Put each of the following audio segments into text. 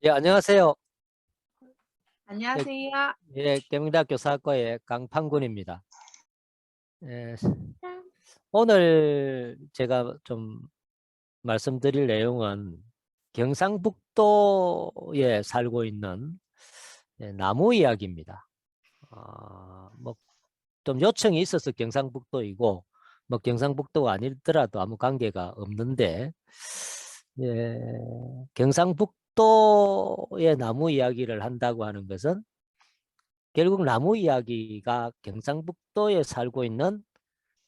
예, 안녕하세요. 예, 안녕하세요. 계명대학교 사학과의 강판군입니다. 예, 오늘 제가 좀 말씀드릴 내용은 경상북도에 살고 있는 나무 이야기입니다. 뭐 좀 요청이 있어서 경상북도이고, 뭐 경상북도가 아니더라도 아무 관계가 없는데, 예, 경상북도의 나무 이야기를 한다고 하는 것은 결국 나무 이야기가 경상북도에 살고 있는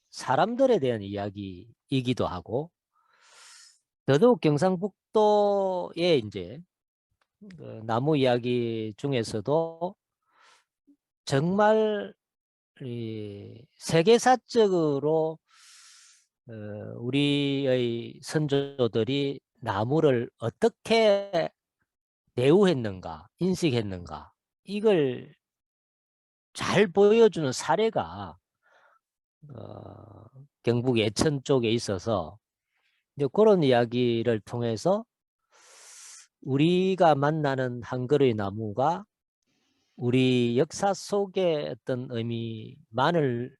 사람들에 대한 이야기이기도 하고, 더더욱 경상북도에 이제 그 나무 이야기 중에서도 정말 이 세계사적으로 우리의 선조들이 나무를 어떻게 대우했는가, 인식했는가, 이걸 잘 보여주는 사례가 어, 경북 예천 쪽에 있어서 이제 그런 이야기를 통해서 우리가 만나는 한 그루의 나무가 우리 역사 속의 어떤 의미만을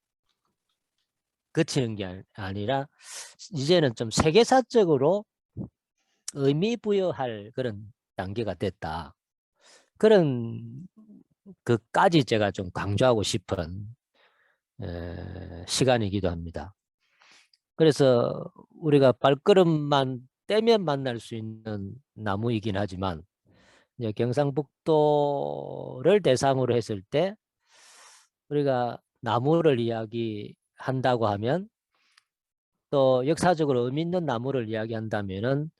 그치는 게 아니라 이제는 좀 세계사적으로 의미 부여할 그런 단계가 됐다. 그런 그까지 제가 좀 강조하고 싶은 시간이기도 합니다. 그래서 우리가 발걸음만 떼면 만날 수 있는 나무이긴 하지만 이제 경상북도를 대상으로 했을 때 우리가 나무를 이야기한다고 하면 또 역사적으로 의미 있는 나무를 이야기한다면은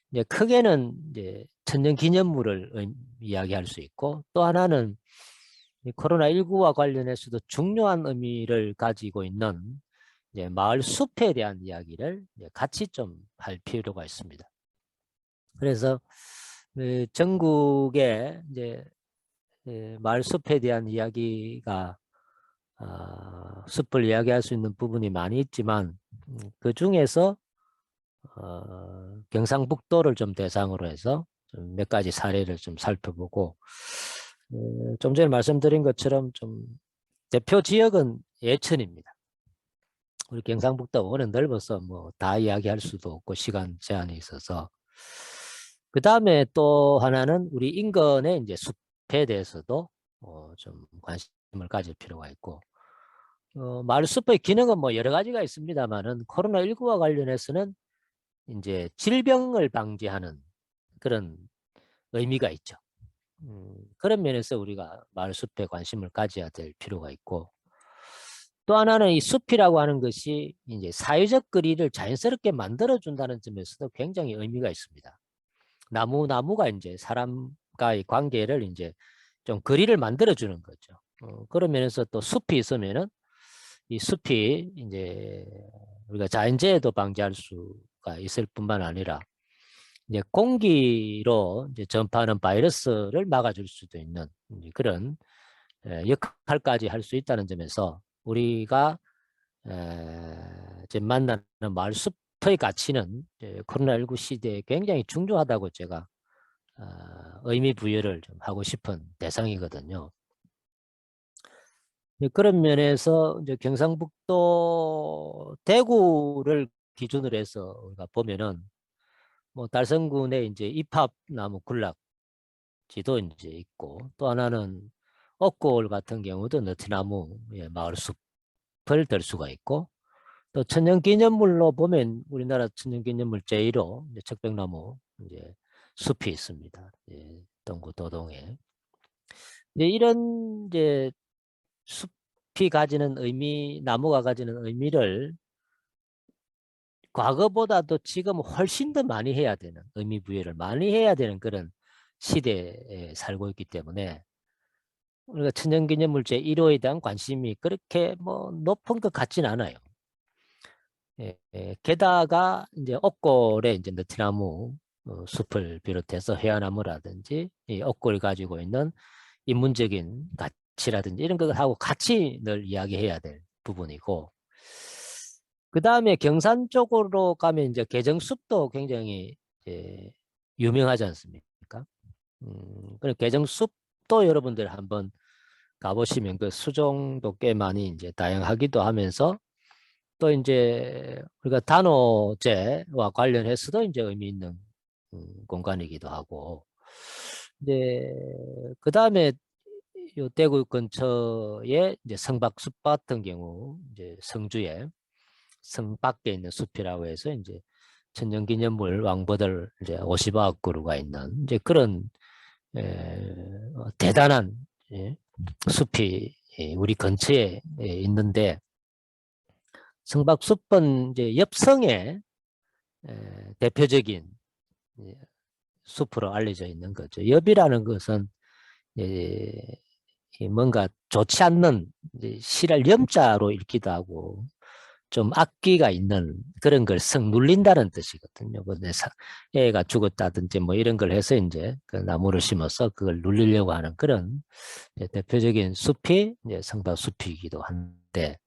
이제 크게는 이제 천년기념물을 이야기할 수 있고, 또 하나는 이 코로나19와 관련해서도 중요한 의미를 가지고 있는 이제 마을 숲에 대한 이야기를 이제 같이 좀 할 필요가 있습니다. 그래서 전국에 이제 마을 숲에 대한 이야기가 숲을 이야기할 수 있는 부분이 많이 있지만 그 중에서 경상북도를 좀 대상으로 해서 좀 몇 가지 사례를 좀 살펴보고, 좀 전에 말씀드린 것처럼 좀 대표 지역은 예천입니다. 우리 경상북도가 워낙 넓어서 뭐 다 이야기할 수도 없고 시간 제한이 있어서. 그 다음에 또 하나는 우리 인근의 이제 숲에 대해서도 좀 관심을 가질 필요가 있고, 마을 숲의 기능은 뭐 여러 가지가 있습니다만은 코로나19와 관련해서는 이제 질병을 방지하는 그런 의미가 있죠. 그런 면에서 우리가 마을 숲에 관심을 가져야 될 필요가 있고, 또 하나는 이 숲이라고 하는 것이 이제 사회적 거리를 자연스럽게 만들어준다는 점에서도 굉장히 의미가 있습니다. 나무가 이제 사람과의 관계를 이제 좀 거리를 만들어주는 거죠. 그런 면에서 또 숲이 있으면은 이 숲이 이제 우리가 자연재해도 방지할 수가 있을 뿐만 아니라 이제 공기로 이제 전파하는 바이러스를 막아줄 수도 있는 그런 역할까지 할 수 있다는 점에서 우리가 지금 만나는 마을 숲의 가치는 코로나19 시대에 굉장히 중요하다고 제가 의미 부여를 좀 하고 싶은 대상이거든요. 그런 면에서 이제 경상북도 대구를 기준으로 해서 우리가 보면은 뭐 달성군에 이제 입합나무 군락지도 이제 있고, 또 하나는 옥골 같은 경우도 느티나무 마을 숲을 들 수가 있고, 또 천년기념물로 보면 우리나라 천년기념물 제1호 척백나무 이제 숲이 있습니다. 동구 도동에. 이제 이런 이제 숲이 가지는 의미, 나무가 가지는 의미를 과거보다도 지금 훨씬 더 많이 해야 되는, 의미 부여를 많이 해야 되는 그런 시대에 살고 있기 때문에 우리가 천연기념물 제1호에 대한 관심이 그렇게 뭐 높은 것 같지는 않아요. 게다가 이제 옥골에 이제 느티나무 숲을 비롯해서 회화나무라든지 이 옥골이 가지고 있는 인문적인 가치라든지 이런 것하고 같이 늘 이야기해야 될 부분이고, 그 다음에 경산 쪽으로 가면 이제 개정숲도 굉장히 이제 유명하지 않습니까? 그 개정숲도 여러분들 한번 가보시면 그 수종도 꽤 많이 이제 다양하기도 하면서 또 이제 우리가 단오제와 관련해서도 이제 의미 있는 공간이기도 하고 이제 그 다음에 요 대구 근처에 이제 성박숲 같은 경우 이제 성주에 성 밖에 있는 숲이라고 해서 이제 천년기념물 왕버들 이제 50억 그루가 있는 이제 그런 대단한 숲이 우리 근처에 있는데 성박숲은 이제 엽성의 대표적인 숲으로 알려져 있는 거죠. 엽이라는 것은 뭔가 좋지 않는 실할 염자로 읽기도 하고 좀 악귀가 있는 그런 걸 성 눌린다는 뜻이거든요. 애가 죽었다든지 뭐 이런 걸 해서 이제 그 나무를 심어서 그걸 눌리려고 하는 그런 대표적인 숲이 이제 성박숲이기도 한데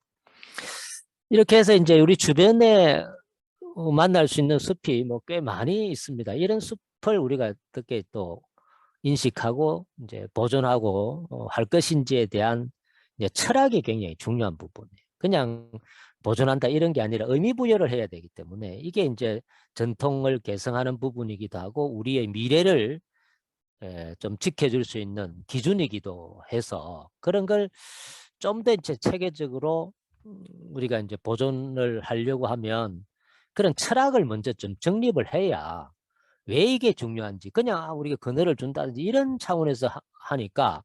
이렇게 해서 이제 우리 주변에 만날 수 있는 숲이 뭐 꽤 많이 있습니다. 이런 숲을 우리가 어떻게 또 인식하고 이제 보존하고 할 것인지에 대한 이제 철학이 굉장히 중요한 부분이에요. 그냥 보존한다 이런 게 아니라 의미 부여를 해야 되기 때문에 이게 이제 전통을 개성하는 부분이기도 하고 우리의 미래를 좀 지켜줄 수 있는 기준이기도 해서 그런 걸 좀 더 이제 체계적으로 우리가 이제 보존을 하려고 하면 그런 철학을 먼저 좀 정립을 해야 왜 이게 중요한지 그냥 우리가 그늘을 준다든지 이런 차원에서 하니까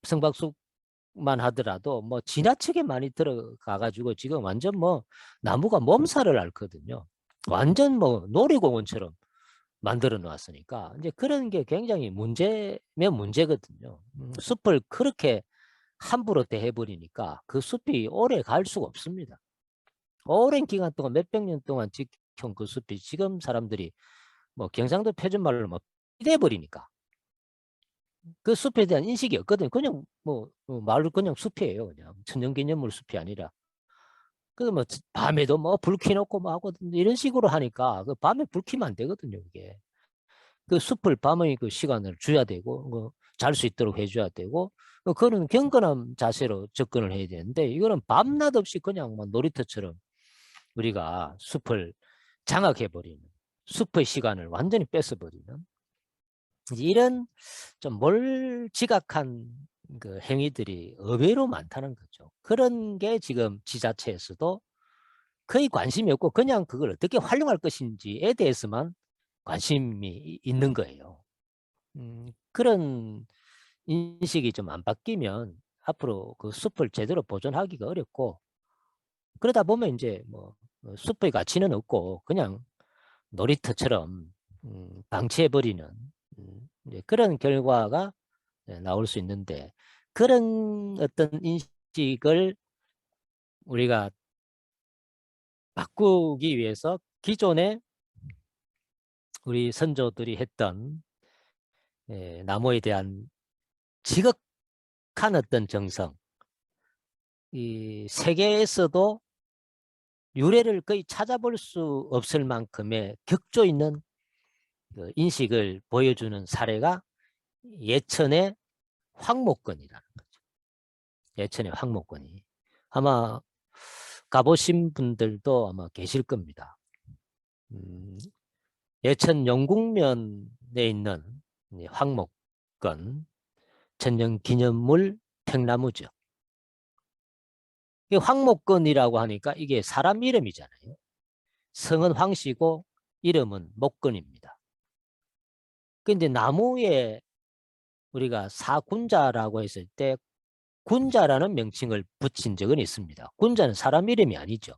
성박숲만 하더라도 뭐 지나치게 많이 들어가 가지고 지금 완전 뭐 나무가 몸살을 앓거든요. 완전 뭐 놀이공원처럼 만들어 놨으니까 이제 그런 게 굉장히 문제면 문제거든요. 숲을 그렇게 함부로 대해버리니까 그 숲이 오래 갈 수가 없습니다. 오랜 기간 동안 몇백 년 동안 지켜온 그 숲이 지금 사람들이 뭐 경상도 표준말로 뭐 돼버리니까 그 숲에 대한 인식이 없거든요. 그냥 뭐 말로 그냥 숲이에요. 그냥 천년기념물 숲이 아니라. 그 뭐 밤에도 뭐 불 켜놓고 뭐 하거든요. 이런 식으로 하니까 그 밤에 불 켜면 안 되거든요. 이게 그 숲을 밤의 그 시간을 줘야 되고 잘 수 있도록 해줘야 되고 그거는 경건한 자세로 접근을 해야 되는데 이거는 밤낮 없이 그냥 뭐 놀이터처럼 우리가 숲을 장악해버리는 숲의 시간을 완전히 뺏어버리는 이런 좀 몰지각한 그 행위들이 의외로 많다는 거죠. 그런 게 지금 지자체에서도 거의 관심이 없고 그냥 그걸 어떻게 활용할 것인지에 대해서만 관심이 있는 거예요. 그런 인식이 좀 안 바뀌면 앞으로 그 숲을 제대로 보존하기가 어렵고 그러다 보면 이제 뭐 숲의 가치는 없고 그냥 놀이터처럼 방치해버리는 이제 그런 결과가 나올 수 있는데 그런 어떤 인식을 우리가 바꾸기 위해서 기존에 우리 선조들이 했던 나무에 대한 지극한 어떤 정성, 이 세계에서도 유래를 거의 찾아볼 수 없을 만큼의 격조 있는 그 인식을 보여주는 사례가 예천의 황목권이라는 거죠. 예천의 황목권이. 아마 가보신 분들도 아마 계실 겁니다. 예천 영국면에 있는 황목권 천년기념물 팽나무죠. 이 황목권이라고 하니까 이게 사람 이름이잖아요. 성은 황씨고 이름은 목권입니다. 근데 나무에 우리가 사군자라고 했을 때 군자라는 명칭을 붙인 적은 있습니다. 군자는 사람 이름이 아니죠.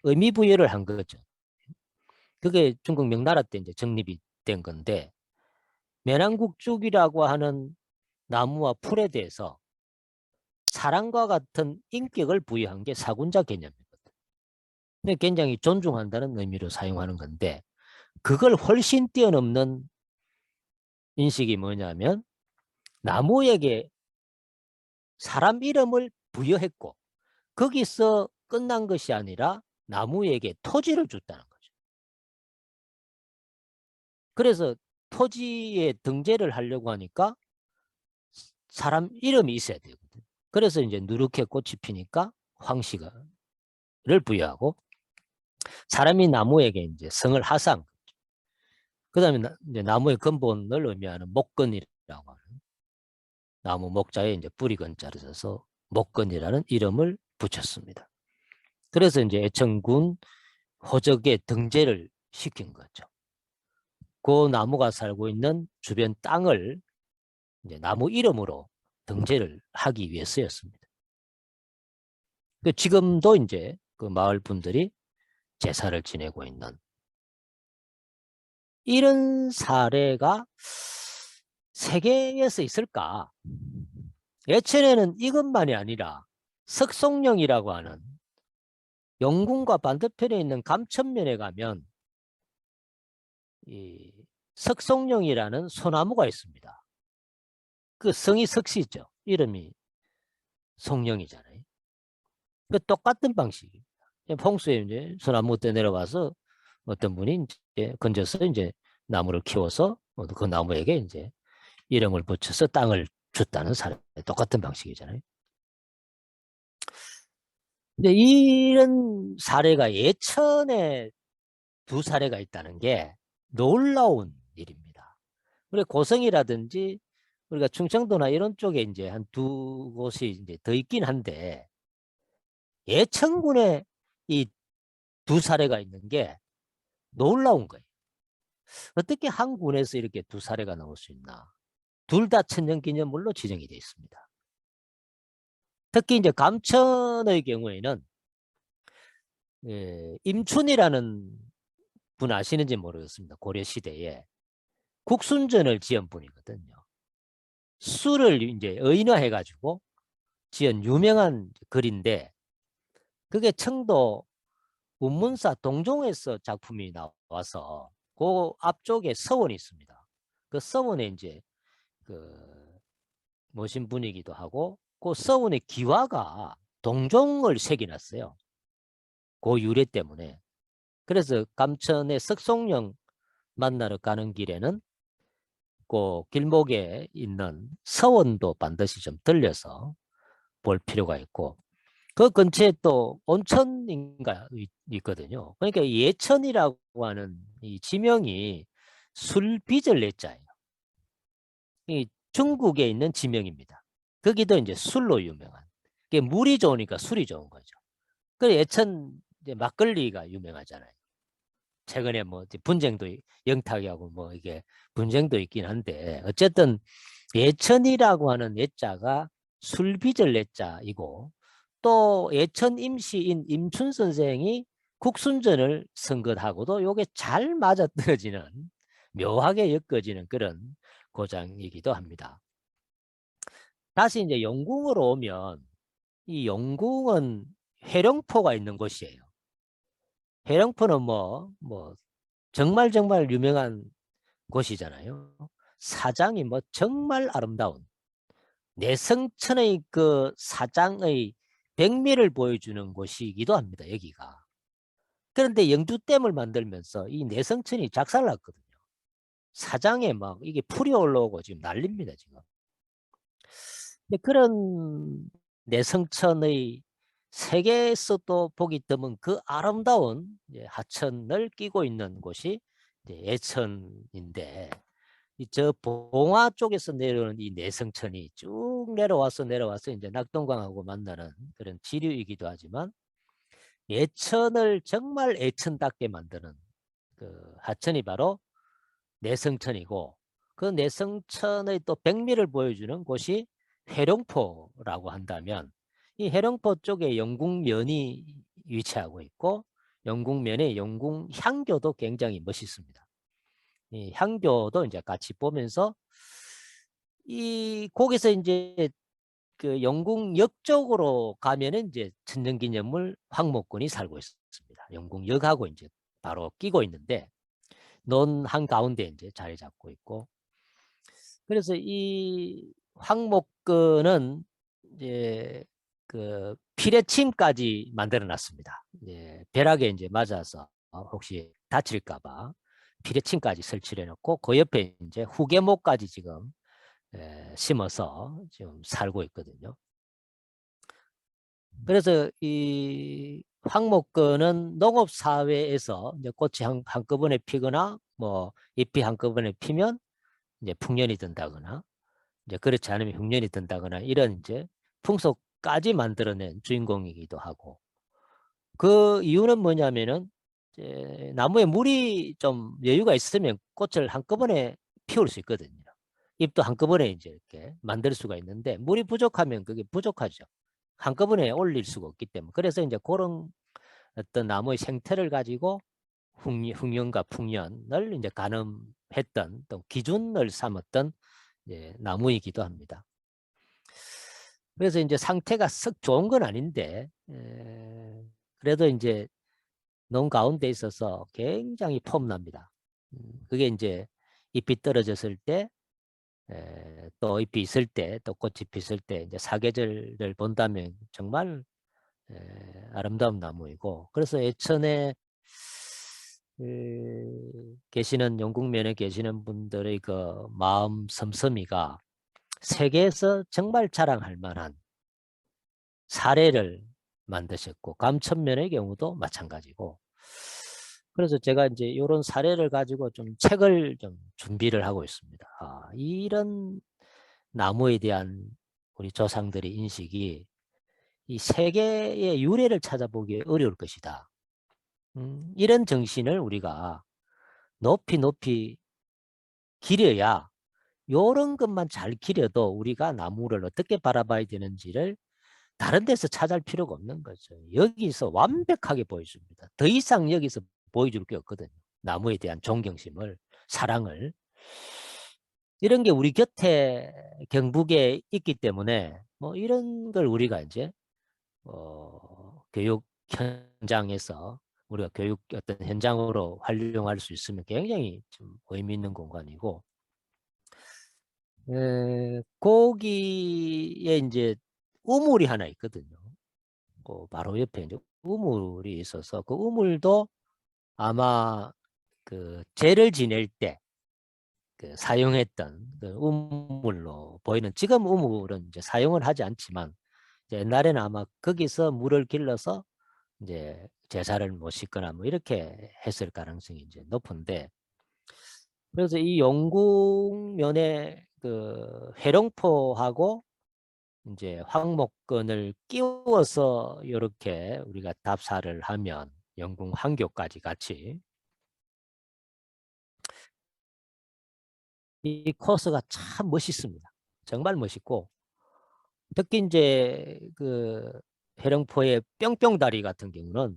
의미 부여를 한 거죠. 그게 중국 명나라 때 이제 정립이 된 건데 매난국죽이라고 하는 나무와 풀에 대해서 사람과 같은 인격을 부여한 게 사군자 개념이거든. 근데 굉장히 존중한다는 의미로 사용하는 건데 그걸 훨씬 뛰어넘는 인식이 뭐냐면 나무에게 사람 이름을 부여했고 거기서 끝난 것이 아니라 나무에게 토지를 줬다는 거죠. 그래서 토지에 등재를 하려고 하니까 사람 이름이 있어야 되거든. 그래서 이제 누렇게 꽃이 피니까 황씨를 부여하고 사람이 나무에게 이제 성을 하사한 거죠. 그 다음에 이제 나무의 근본을 의미하는 목건이라고 하는 나무 목자에 이제 뿌리 건자를 써서 목건이라는 이름을 붙였습니다. 그래서 이제 애천군 호적에 등재를 시킨 거죠. 그 나무가 살고 있는 주변 땅을 이제 나무 이름으로 등재를 하기 위해서였습니다. 지금도 이제 그 마을 분들이 제사를 지내고 있는 이런 사례가 세계에서 있을까? 예천에는 이것만이 아니라 석송령이라고 하는 영군과 반대편에 있는 감천면에 가면 이 석송령이라는 소나무가 있습니다. 그 성이 석시죠. 이름이 송령이잖아요. 그 똑같은 방식입니다. 홍수에 이제 소나무 때 내려와서 어떤 분이 이제 건져서 이제 나무를 키워서 그 나무에게 이제 이름을 붙여서 땅을 줬다는 사례, 똑같은 방식이잖아요. 근데 이런 사례가 예천에 두 사례가 있다는 게 놀라운 일입니다. 우리 고성이라든지 우리가 충청도나 이런 쪽에 이제 한 두 곳이 이제 더 있긴 한데 예천군에 이 두 사례가 있는 게 놀라운 거예요. 어떻게 한 군에서 이렇게 두 사례가 나올 수 있나? 둘 다 천년기념물로 지정이 되어 있습니다. 특히 이제 감천의 경우에는 임춘이라는 분 아시는지 모르겠습니다. 고려 시대에 국순전을 지은 분이거든요. 수를 이제 의인화해가지고 지은 유명한 글인데 그게 청도 운문사 동종에서 작품이 나와서 그 앞쪽에 서원이 있습니다. 그 서원에 이제 그 모신 분이기도 하고 그 서원의 기와가 동종을 새겨놨어요. 그 유래 때문에. 그래서 감천의 석송령 만나러 가는 길에는 그 길목에 있는 서원도 반드시 좀 들려서 볼 필요가 있고 그 근처에 또 온천인가 있거든요. 그러니까 예천이라고 하는 이 지명이 술빚을 내자예요. 이 중국에 있는 지명입니다. 거기도 이제 술로 유명한. 그게 물이 좋으니까 술이 좋은 거죠. 그 예천 이제 막걸리가 유명하잖아요. 최근에 뭐 분쟁도 영탁이하고 뭐 이게 분쟁도 있긴 한데 어쨌든 예천이라고 하는 예자가 술빚을 예자이고 또 예천 임시인 임춘 선생이 국순전을 쓴 것하고도 요게 잘 맞아떨어지는 묘하게 엮어지는 그런 고장이기도 합니다. 다시 이제 영궁으로 오면 이 영궁은 회령포가 있는 곳이에요. 회령포는 뭐 정말 유명한 곳이잖아요. 사장이 뭐 정말 아름다운 내성천의 그 사장의 백미를 보여주는 곳이기도 합니다. 여기가. 그런데 영주댐을 만들면서 이 내성천이 작살났거든요. 사장에 막 이게 풀이 올라오고 지금 난립니다. 지금. 근데 그런 내성천의 세계에서도 보기 드문 그 아름다운 하천을 끼고 있는 곳이 예천인데 저 봉화 쪽에서 내려오는 이 내성천이 쭉 내려와서 이제 낙동강하고 만나는 그런 지류이기도 하지만 예천을 정말 예천답게 만드는 그 하천이 바로 내성천이고 그 내성천의 또 백미를 보여주는 곳이 해룡포라고 한다면 이 해룡포 쪽에 영궁면이 위치하고 있고 영궁면에 영궁향교도 굉장히 멋있습니다. 이 향교도 이제 같이 보면서 이 거기서 이제 그 영궁역 쪽으로 가면은 이제 천년기념물 황목군이 살고 있습니다. 영궁역하고 이제 바로 끼고 있는데 논 한가운데 이제 자리 잡고 있고 그래서 이 황목근은 이제 그 피레침까지 만들어 놨습니다. 벼락에 이제 맞아서 혹시 다칠까봐 피레침까지 설치를 해놓고 그 옆에 이제 후계목까지 지금 심어서 지금 살고 있거든요. 그래서 이 황목근은 농업사회에서 이제 꽃이 한꺼번에 피거나 뭐 잎이 한꺼번에 피면 이제 풍년이 든다거나 이제 그렇지 않으면 흉년이 든다거나 이런 이제 풍속까지 만들어낸 주인공이기도 하고, 그 이유는 뭐냐면은 이제 나무에 물이 좀 여유가 있으면 꽃을 한꺼번에 피울 수 있거든요. 잎도 한꺼번에 이제 이렇게 만들 수가 있는데 물이 부족하면 그게 부족하죠. 한꺼번에 올릴 수가 없기 때문에. 그래서 이제 그런 어떤 나무의 생태를 가지고 흉년과 풍년을 이제 가늠했던 또 기준을 삼았던 이제 나무이기도 합니다. 그래서 이제 상태가 썩 좋은 건 아닌데 그래도 이제 농 가운데 있어서 굉장히 폼납니다. 그게 이제 잎이 떨어졌을 때, 또 잎이 있을 때, 또 꽃이 피었을 때 이제 사계절을 본다면 정말 아름다운 나무이고, 그래서 예천에 계시는 영국면에 계시는 분들의 그 마음 씀씀이가 세계에서 정말 자랑할 만한 사례를 만드셨고, 감천면의 경우도 마찬가지고, 그래서 제가 이제 이런 사례를 가지고 좀 책을 좀 준비를 하고 있습니다. 이런 나무에 대한 우리 조상들의 인식이 이 세계의 유래를 찾아보기 어려울 것이다. 이런 정신을 우리가 높이 높이 기려야, 이런 것만 잘 기려도 우리가 나무를 어떻게 바라봐야 되는지를 다른 데서 찾을 필요가 없는 거죠. 여기서 완벽하게 보여줍니다. 더 이상 여기서 보여줄 게 없거든요. 나무에 대한 존경심을, 사랑을. 이런 게 우리 곁에 경북에 있기 때문에 뭐 이런 걸 우리가 이제 교육 현장에서 우리가 교육 어떤 현장으로 활용할 수 있으면 굉장히 좀 의미 있는 공간이고, 거기에 이제 우물이 하나 있거든요. 바로 옆에 이제 우물이 있어서 그 우물도 아마 그 제를 지낼 때 그 사용했던 그 우물로 보이는, 지금 우물은 이제 사용을 하지 않지만 이제 옛날에는 아마 거기서 물을 길러서 이제 제사를 모시거나 뭐 이렇게 했을 가능성이 이제 높은데, 그래서 이 영국면에 그 회룡포하고 이제 황목근을 끼워서 이렇게 우리가 답사를 하면 영궁 황교까지 같이 이 코스가 참 멋있습니다. 정말 멋있고, 특히 이제 그 회룡포의 뿅뿅다리 같은 경우는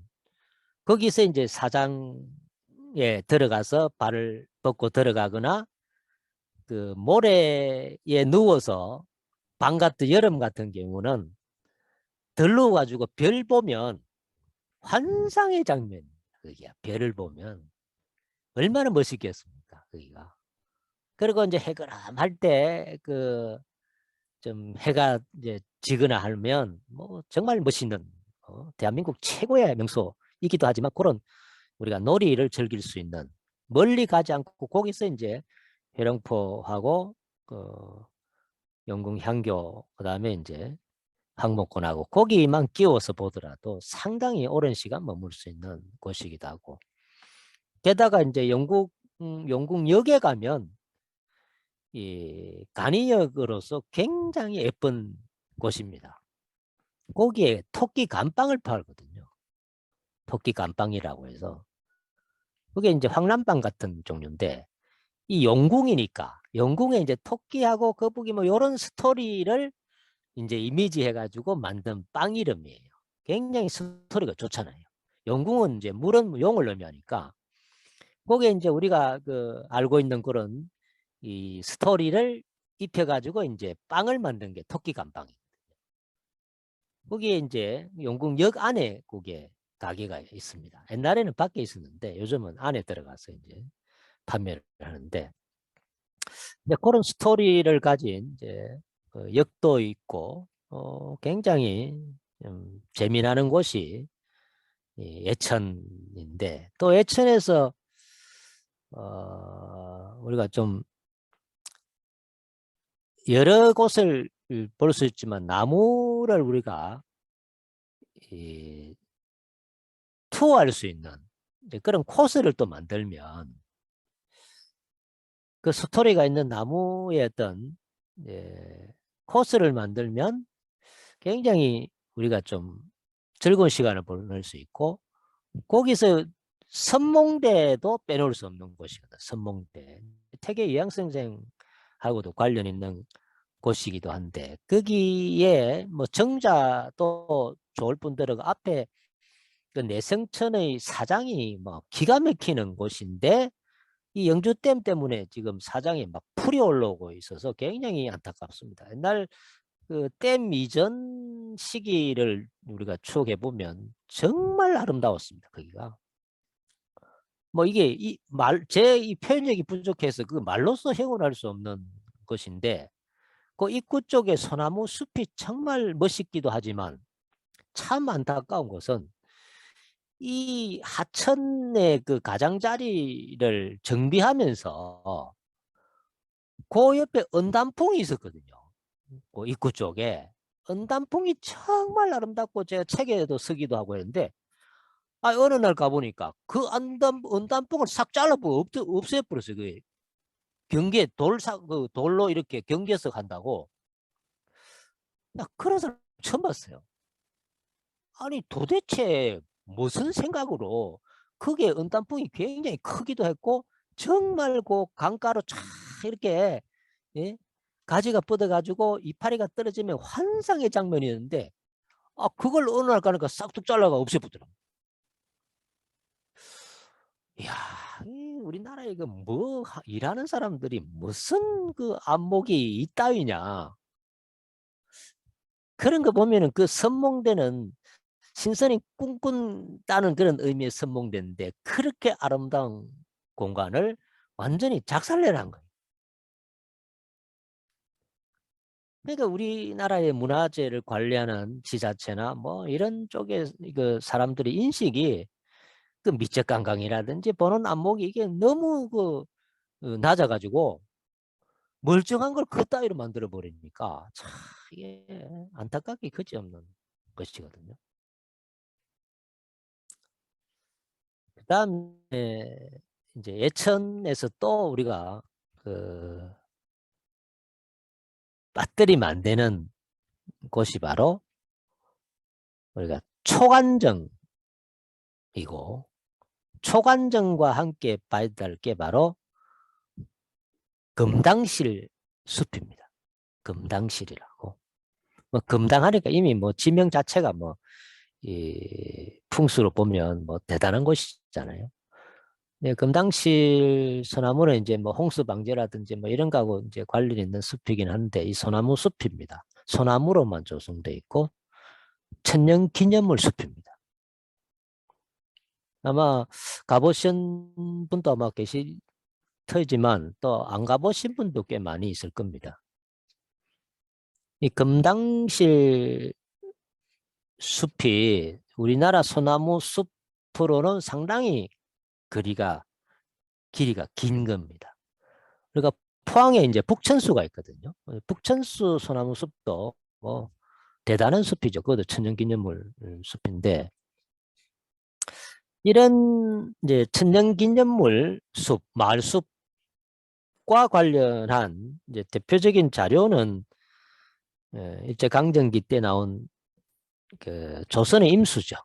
거기서 이제 사장에 들어가서 발을 뻗고 들어가거나 그 모래에 누워서 여름 같은 경우는 들러 가지고 별 보면 환상의 장면. 거기야 별을 보면 얼마나 멋있겠습니까 거기가. 그리고 이제 해그람할 때 그 좀 해가 이제 지거나 하면 뭐 정말 멋있는 대한민국 최고의 명소이기도 하지만, 그런 우리가 놀이를 즐길 수 있는, 멀리 가지 않고 거기서 이제 회룡포하고 그 영궁 향교 그다음에 이제 황목권하고 거기만 끼워서 보더라도 상당히 오랜 시간 머물 수 있는 곳이기도 하고, 게다가 이제 영국역에 가면 이 간이역으로서 굉장히 예쁜 곳입니다. 거기에 토끼 감빵을 팔거든요. 토끼 감빵이라고 해서 그게 이제 황남빵 같은 종류인데, 이 영궁이니까 영궁에 이제 토끼하고 거북이 뭐 이런 스토리를 이제 이미지 해가지고 만든 빵 이름이에요. 굉장히 스토리가 좋잖아요. 영궁은 이제 물은 용을 의미하니까 거기에 이제 우리가 그 알고 있는 그런 이 스토리를 입혀가지고 이제 빵을 만든 게 토끼 감빵이에요. 거기에 이제 영궁역 안에 그게 가게가 있습니다. 옛날에는 밖에 있었는데 요즘은 안에 들어가서 이제 판매를 하는데, 이제 그런 스토리를 가진 이제 그 역도 있고 굉장히 좀 재미나는 곳이 이 예천인데, 또 예천에서 우리가 좀 여러 곳을 볼 수 있지만 나무를 우리가 투어할 수 있는 그런 코스를 또 만들면 그 스토리가 있는 나무의 어떤 코스를 만들면 굉장히 우리가 좀 즐거운 시간을 보낼 수 있고 거기서 선몽대도 빼놓을 수 없는 곳이거든. 선몽대. 태계 이황선생하고도 관련 있는 곳이기도 한데 거기에 뭐 정자도 좋을 뿐더러 앞에 그 내성천의 사장이 뭐 기가 막히는 곳인데 이 영주댐 때문에 지금 사장이 막 풀이 올라오고 있어서 굉장히 안타깝습니다. 옛날 그 댐 이전 시기를 우리가 추억해 보면 정말 아름다웠습니다. 거기가. 뭐 이게 제 이 표현력이 부족해서 그 말로써 형언할 수 없는 것인데 그 입구 쪽에 소나무 숲이 정말 멋있기도 하지만 참 안타까운 것은 이 하천의 그 가장자리를 정비하면서 그 옆에 은단풍이 있었거든요. 그 입구 쪽에 은단풍이 정말 아름답고 제가 책에도 쓰기도 하고 했는데 어느 날 가보니까 그 은단풍을 싹 잘라버리고 없애버렸어요. 그 경계 그 돌로 이렇게 경계석 한다고. 나 그런 사람 처음 봤어요. 아니 도대체 무슨 생각으로 그게 은단풍이 굉장히 크기도 했고 정말 그 강가로 쫙 이렇게 예? 가지가 뻗어가지고 이파리가 떨어지면 환상의 장면이었는데 그걸 어느 날 가니까 싹둑 잘라가 없애버더라고. 이야, 우리나라에 그 뭐 일하는 사람들이 무슨 그 안목이 이따위냐. 그런 거 보면은 그 선몽대는 신선이 꿈꾼다는 그런 의미의 선몽대인데 그렇게 아름다운 공간을 완전히 작살내는 거예요. 그러니까 우리나라의 문화재를 관리하는 지자체나 뭐 이런 쪽에 그 사람들의 인식이 그 미적 감각이라든지 보는 안목이 이게 너무 낮아가지고 멀쩡한 걸 그따위로 만들어 버리니까 참 이게 안타깝게 그지없는 것이거든요. 그다음에 이제 예천에서 또 우리가 그 빠뜨리면 안 되는 곳이 바로 우리가 초간정이고 초간정과 함께 봐야 될 게 바로 금당실 숲입니다. 금당실이라고. 뭐 금당하니까 이미 뭐 지명 자체가 뭐 이 풍수로 보면 뭐 대단한 곳이잖아요. 네, 금당실 소나무는 이제 뭐 홍수 방제라든지 뭐 이런 거하고 이제 관련 있는 숲이긴 한데 이 소나무 숲입니다. 소나무로만 조성되어 있고 천년 기념물 숲입니다. 아마 가보신 분도 아마 계실 터지만 또 안 가보신 분도 꽤 많이 있을 겁니다. 이 금당실 숲이 우리나라 소나무 숲으로는 상당히 길이가 긴 겁니다. 그러니까 포항에 이제 북천수가 있거든요. 북천수 소나무 숲도 뭐 대단한 숲이죠. 그것도 천연기념물 숲인데 이런 이제 천연기념물 숲, 마을숲과 관련한 이제 대표적인 자료는 일제강점기 때 나온 그 조선의 임수죠.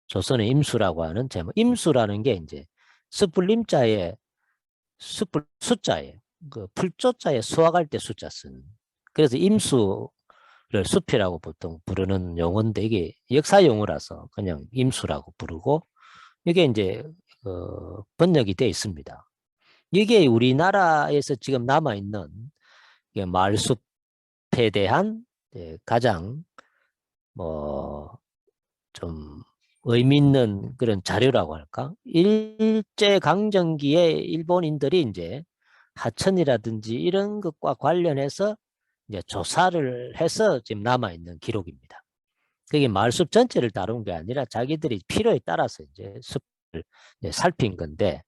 조선의 임수라고 하는 제목. 임수라는 게 이제 숯불 임자에 숯불 숫자예요. 그 풀조자에 수학할 때 숫자 쓰는. 그래서 임수를 숲이라고 보통 부르는 용어인데 이게 역사 용어라서 그냥 임수라고 부르고 이게 이제 번역이 되어 있습니다. 이게 우리나라에서 지금 남아있는 마을숲에 대한 가장 뭐 좀 의미 있는 그런 자료라고 할까? 일제강점기에 일본인들이 이제 하천이라든지 이런 것과 관련해서 이제 조사를 해서 지금 남아있는 기록입니다. 그게 마을숲 전체를 다룬 게 아니라 자기들이 필요에 따라서 이제 숲을 이제 살핀 건데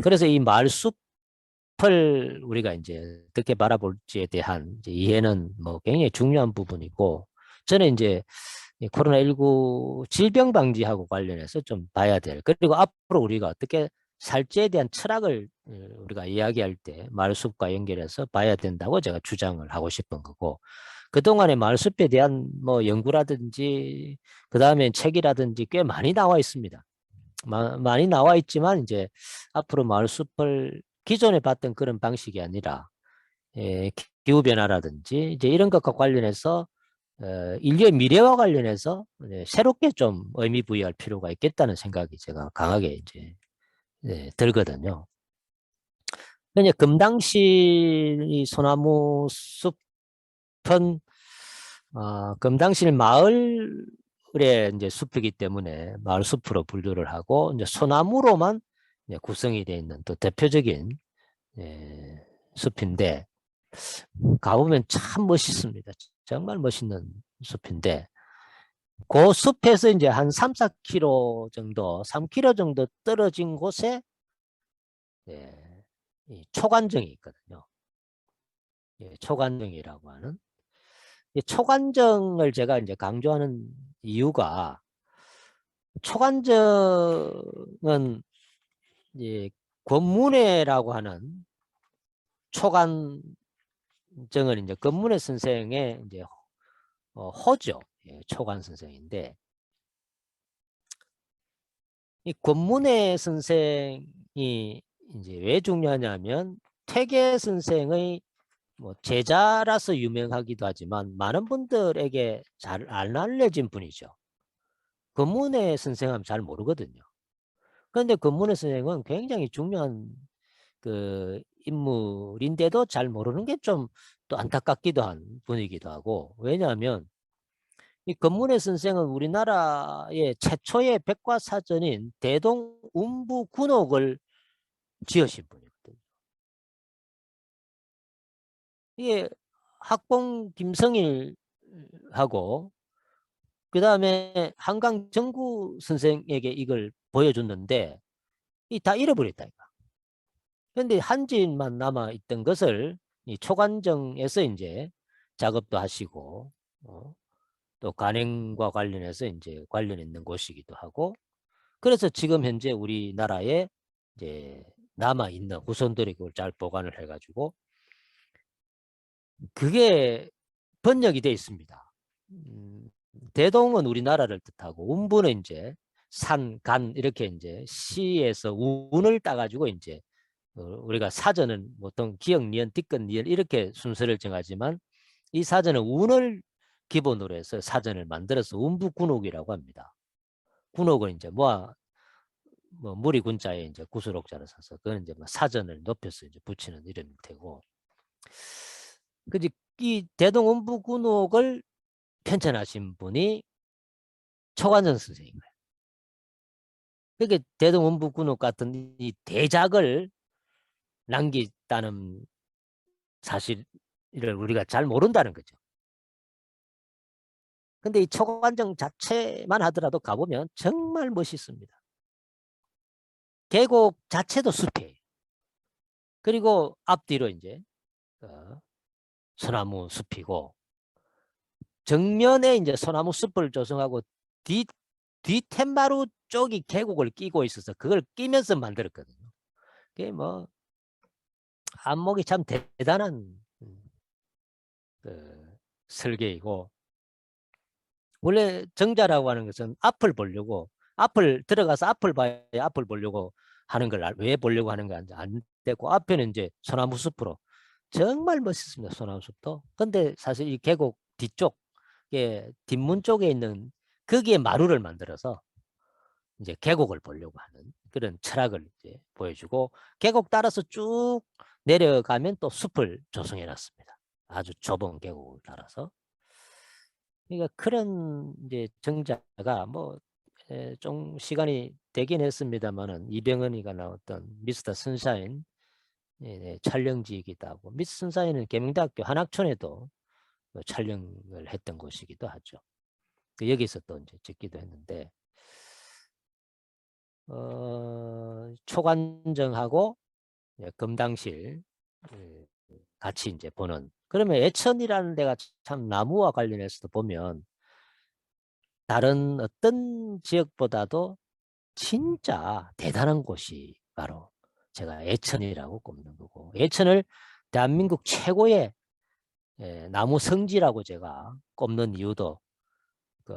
그래서 이 말숲을 우리가 이제 어떻게 바라볼지에 대한 이제 이해는 뭐 굉장히 중요한 부분이고, 저는 이제 이 코로나19 질병 방지하고 관련해서 좀 봐야 될, 그리고 앞으로 우리가 어떻게 살지에 대한 철학을 우리가 이야기할 때 마을숲과 연결해서 봐야 된다고 제가 주장을 하고 싶은 거고, 그동안에 마을숲에 대한 뭐 연구라든지 그다음에 책이라든지 꽤 많이 나와 있습니다. 많이 나와 있지만 이제 앞으로 마을숲을 기존에 봤던 그런 방식이 아니라 기후 변화라든지 이제 이런 것과 관련해서 인류의 미래와 관련해서 새롭게 좀 의미 부여할 필요가 있겠다는 생각이 제가 강하게 이제 들거든요. 그냥 금당시 이 소나무 숲은 금당실 마을의 이제 숲이기 때문에 마을 숲으로 분류를 하고, 이제 소나무로만 이제 구성이 되어 있는 또 대표적인 숲인데, 가보면 참 멋있습니다. 정말 멋있는 숲인데, 그 숲에서 이제 한 3, 4km 정도, 3km 정도 떨어진 곳에 이 초간정이 있거든요. 초간정이라고 하는. 이 초간정을 제가 이제 강조하는 이유가, 초간정은 이제 권문회라고 하는 초간정은 이제 권문회 선생의 이제 호죠. 초간 선생인데, 이 권문회 선생이 이제 왜 중요하냐면, 퇴계 선생의 뭐 제자라서 유명하기도 하지만 많은 분들에게 잘 안 알려진 분이죠. 권문회 선생하면 잘 모르거든요. 그런데 권문회 선생은 굉장히 중요한 그 인물인데도 잘 모르는 게 좀 또 안타깝기도 한 분이기도 하고, 왜냐하면 이 권문회 선생은 우리나라의 최초의 백과사전인 대동운부군옥을 지으신 분이거든요. 이게 학봉 김성일하고 그 다음에 한강 정구 선생에게 이걸 보여줬는데 이 다 잃어버렸다니까. 그런데 한지만 남아 있던 것을 이 초간정에서 이제 작업도 하시고, 또 간행과 관련해서 이제 관련 있는 곳이기도 하고, 그래서 지금 현재 우리나라에 이제 남아 있는 후손들이 그걸 잘 보관을 해가지고 그게 번역이 돼 있습니다. 대동은 우리나라를 뜻하고, 운부는 이제 산, 간 이렇게 이제 시에서 운을 따가지고 이제 우리가 사전은 보통 기역, 니은, 뒷끝, 니은 이렇게 순서를 정하지만, 이 사전은 운을 기본으로 해서 사전을 만들어서 운부군옥이라고 합니다. 군옥은 이제 뭐 무리 군자에 이제 구슬옥자를 써서 그건 이제 뭐 사전을 높여서 이제 붙이는 이름일 테고, 그지 이 대동운부군옥을 편찬하신 분이 초관정 선생인 거예요. 그게 대동운부군옥 같은 이 대작을 남겼다는 사실을 우리가 잘 모른다는 거죠. 근데 이 초관정 자체만 하더라도 가보면 정말 멋있습니다. 계곡 자체도 숲이에요. 그리고 앞뒤로 이제 소나무 숲이고, 정면에 이제 소나무 숲을 조성하고 뒤템마루 쪽이 계곡을 끼고 있어서 그걸 끼면서 만들었거든요. 그게 뭐 안목이 참 대단한 그 설계이고, 원래 정자라고 하는 것은 앞을 보려고, 앞을 들어가서 앞을 봐야 앞을 보려고 하는 걸 왜 보려고 하는 거 안 되고, 앞에는 이제 소나무 숲으로 정말 멋있습니다. 소나무 숲도. 근데 사실 이 계곡 뒤쪽에 뒷문 쪽에 있는 거기에 마루를 만들어서 이제 계곡을 보려고 하는 그런 철학을 이제 보여주고, 계곡 따라서 쭉 내려가면 또 숲을 조성해 놨습니다. 아주 좁은 계곡을 따라서. 그러니까 그런 이제 정자가 뭐 좀 시간이 되긴 했습니다만은, 이병헌이가 나왔던 미스터 선샤인 촬영지이기도 하고, 미스터 선샤인은 계명대학교 한학촌에도 촬영을 했던 곳이기도 하죠. 여기서 또 이제 찍기도 했는데, 초관정하고 금당실 같이 이제 보는. 그러면 예천이라는 데가 참 나무와 관련해서도 보면 다른 어떤 지역보다도 진짜 대단한 곳이 바로 제가 예천이라고 꼽는 거고, 예천을 대한민국 최고의 나무 성지라고 제가 꼽는 이유도 그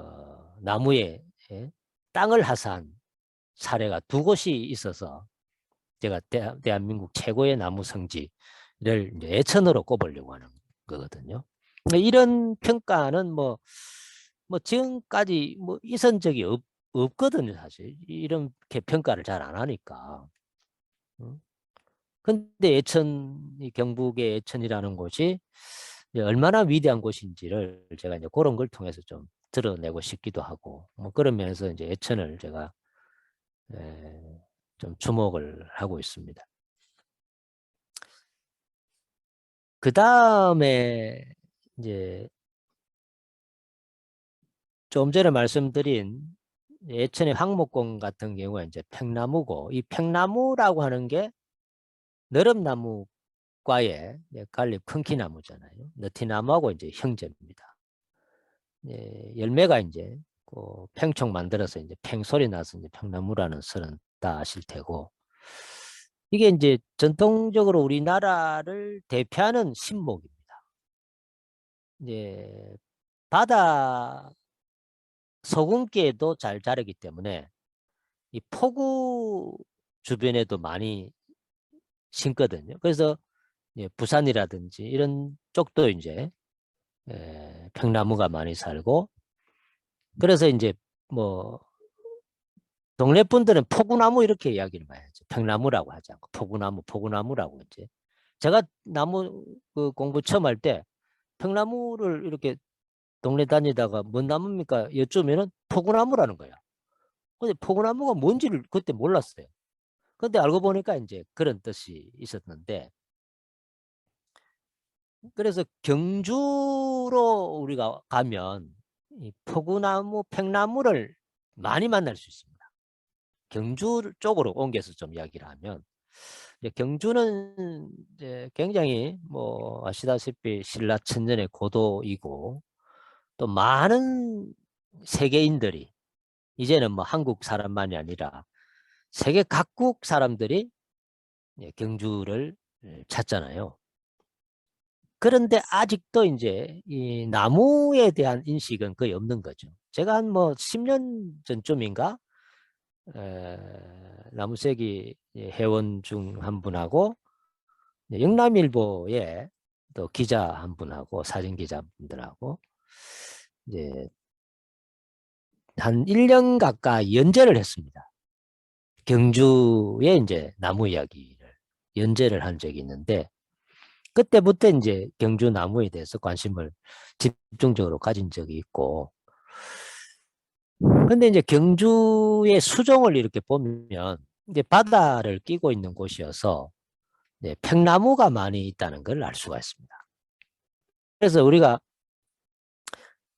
나무에 땅을 하사한 사례가 두 곳이 있어서 제가 대한민국 최고의 나무 성지를 이제 예천으로 꼽으려고 하는 거거든요. 이런 평가는 뭐 지금까지 뭐 있은 적이 없거든요, 사실. 이렇게 평가를 잘 안 하니까. 음. 근데 예천, 이 경북의 예천이라는 곳이 이제 얼마나 위대한 곳인지를 제가 이제 그런 걸 통해서 좀 드러내고 싶기도 하고, 뭐 그런 면에서 이제 예천을 제가 좀 주목을 하고 있습니다. 그 다음에 이제 좀 전에 말씀드린 예천의 황목공 같은 경우에 이제 팽나무고, 이 팽나무라고 하는 게 너름나무과의 갈립 큰키나무잖아요. 너티나무하고 이제 형제입니다. 열매가 이제 그 팽총 만들어서 이제 팽 소리 나서 이제 팽나무라는 설은 다 아실 테고, 이게 이제 전통적으로 우리나라를 대표하는 신목입니다. 이제 바다 소금기에도 잘 자라기 때문에 이 포구 주변에도 많이 심거든요. 그래서 부산이라든지 이런 쪽도 이제 평나무가 많이 살고, 그래서 이제 뭐 동네 분들은 포구나무 이렇게 이야기를 많이 하죠. 평나무라고 하지 않고 포구나무라고 이제. 제가 나무 그 공부 처음 할 때 평나무를 이렇게 동네 다니다가 뭔 나무입니까? 여쭈면은 포구나무라는 거야. 근데 포구나무가 뭔지를 그때 몰랐어요. 근데 알고 보니까 이제 그런 뜻이 있었는데, 그래서 경주로 우리가 가면 이 포구나무, 팽나무를 많이 만날 수 있습니다. 경주 쪽으로 옮겨서 좀 이야기를 하면, 이제 경주는 이제 굉장히 뭐 아시다시피 신라 천년의 고도이고, 또 많은 세계인들이 이제는 뭐 한국 사람만이 아니라 세계 각국 사람들이 경주를 찾잖아요. 그런데 아직도 이제 이 나무에 대한 인식은 거의 없는 거죠. 제가 한 뭐 10년 전쯤인가 나무세기 회원 중 한 분하고 영남일보의 또 기자 한 분하고 사진 기자 분들하고 이제 한 1년 가까이 연재를 했습니다. 경주의 이제 나무 이야기를 연재를 한 적이 있는데, 그때부터 이제 경주 나무에 대해서 관심을 집중적으로 가진 적이 있고, 근데 이제 경주의 수종을 이렇게 보면 이제 바다를 끼고 있는 곳이어서 팽나무가 많이 있다는 걸 알 수가 있습니다. 그래서 우리가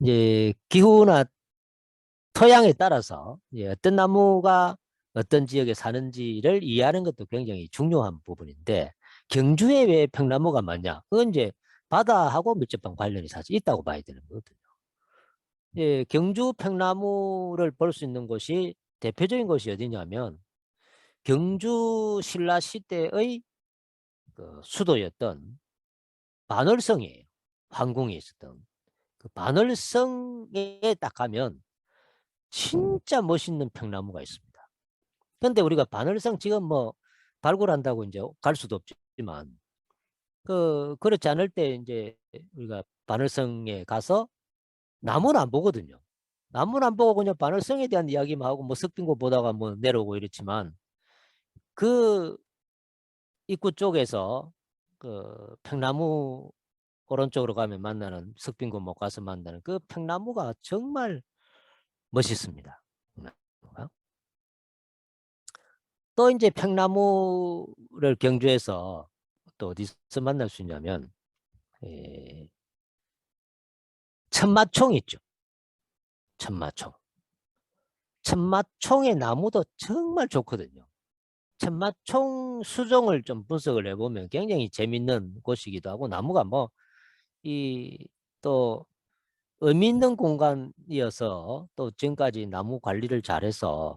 이제 기후나 토양에 따라서 어떤 나무가 어떤 지역에 사는지를 이해하는 것도 굉장히 중요한 부분인데, 경주에 왜 팽나무가 많냐? 그건 이제 바다하고 밀접한 관련이 사실 있다고 봐야 되는 거거든요. 경주 팽나무를 볼 수 있는 곳이 대표적인 곳이 어디냐면 경주 신라 시대의 그 수도였던 반월성이에요. 황궁이 있었던 그 반월성에 딱 가면 진짜 멋있는 팽나무가 있습니다. 근데 우리가 반월성 지금 뭐 발굴한다고 이제 갈 수도 없지만, 그렇지 않을 때 이제 우리가 반월성에 가서 나무는 안 보거든요. 나무는 안 보고 그냥 반월성에 대한 이야기만 하고 뭐 석빙고 보다가 뭐 내려오고 이렇지만, 그 입구 쪽에서 그 평나무 오른쪽으로 가면 만나는 석빙고 못 가서 만나는 그 평나무가 정말 멋있습니다. 또 이제 평나무를 경주에서 또 어디서 만날 수 있냐면 천마총 있죠. 천마총. 천마총의 나무도 정말 좋거든요. 천마총 수종을 좀 분석을 해보면 굉장히 재밌는 곳이기도 하고, 나무가 뭐 이 또 의미 있는 공간이어서 또 지금까지 나무 관리를 잘해서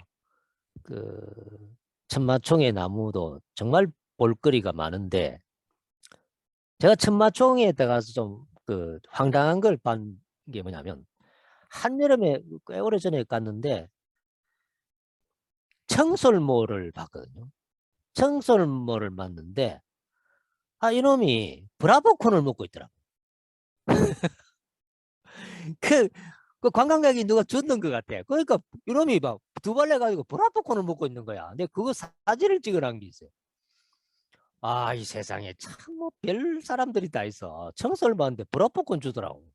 그 천마총의 나무도 정말 볼거리가 많은데, 제가 천마총에 들어가서 좀 그 황당한 걸 본 게 뭐냐면, 한여름에 꽤 오래전에 갔는데 청설모를 봤거든요. 청설모를 봤는데 이놈이 브라보콘을 먹고 있더라고. 그, 그 관광객이 누가 줬는 것 같아. 그러니까 이놈이 막 두 발레 가지고 브라보콘을 먹고 있는 거야. 근데 그거 사진을 찍어놓은 게 있어요. 이 세상에 참 뭐 별 사람들이 다 있어. 청설 봤는데 브라보콘 주더라고.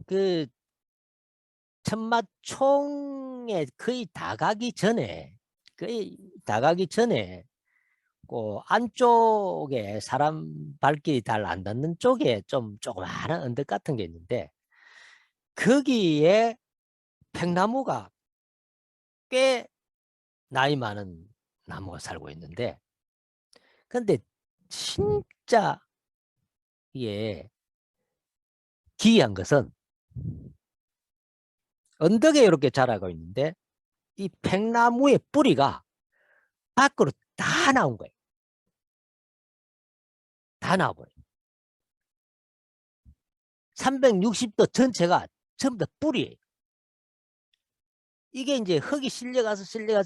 그 천마총에 거의 다 가기 전에 그 안쪽에 사람 발길이 잘 안 닿는 쪽에 좀 조그마한 언덕 같은 게 있는데, 거기에 팽나무가 꽤 나이 많은 나무가 살고 있는데, 근데 진짜 이게 기이한 것은 언덕에 이렇게 자라고 있는데 이 팽나무의 뿌리가 밖으로 다 나온 거예요. 다 나와버려요. 360도 전체가 전부 다 뿌리예요. 이게 이제 흙이 실려가서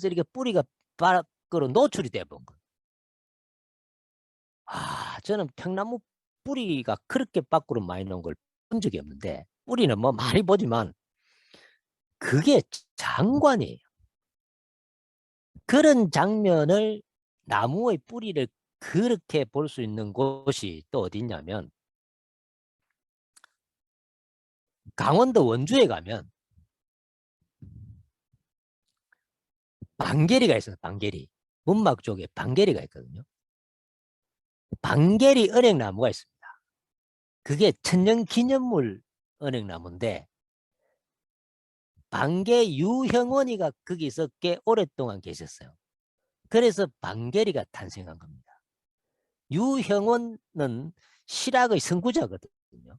이렇게 뿌리가 밖으로 노출이 돼본 거예요. 저는 팽나무 뿌리가 그렇게 밖으로 많이 나온 걸 본 적이 없는데, 뿌리는 뭐 많이 보지만 그게 장관이에요. 그런 장면을, 나무의 뿌리를 그렇게 볼 수 있는 곳이 또 어디 있냐면, 강원도 원주에 가면 방계리가 있어요. 방계리. 문막 쪽에 방계리가 있거든요. 방계리 은행나무가 있습니다. 그게 천년기념물 은행나무인데, 방계 유형원이가 거기서 꽤 오랫동안 계셨어요. 그래서 방계리가 탄생한 겁니다. 유형원은 실학의 선구자거든요.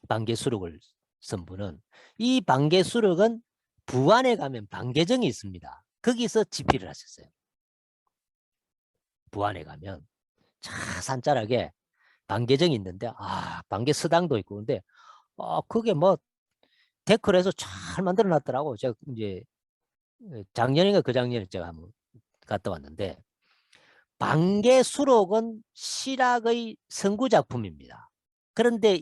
방계수록을 쓴 분은. 이 방계수록은 부안에 가면 방계정이 있습니다. 거기서 집필을 하셨어요. 부안에 가면 산자락에 방계정이 있는데, 방계서당도 있고, 근데 그게 뭐 데코레해서 잘 만들어 놨더라고. 제가 이제 작년인가 그 작년에 제가 한번 갔다 왔는데, 방계수록은 실학의 선구작품입니다. 그런데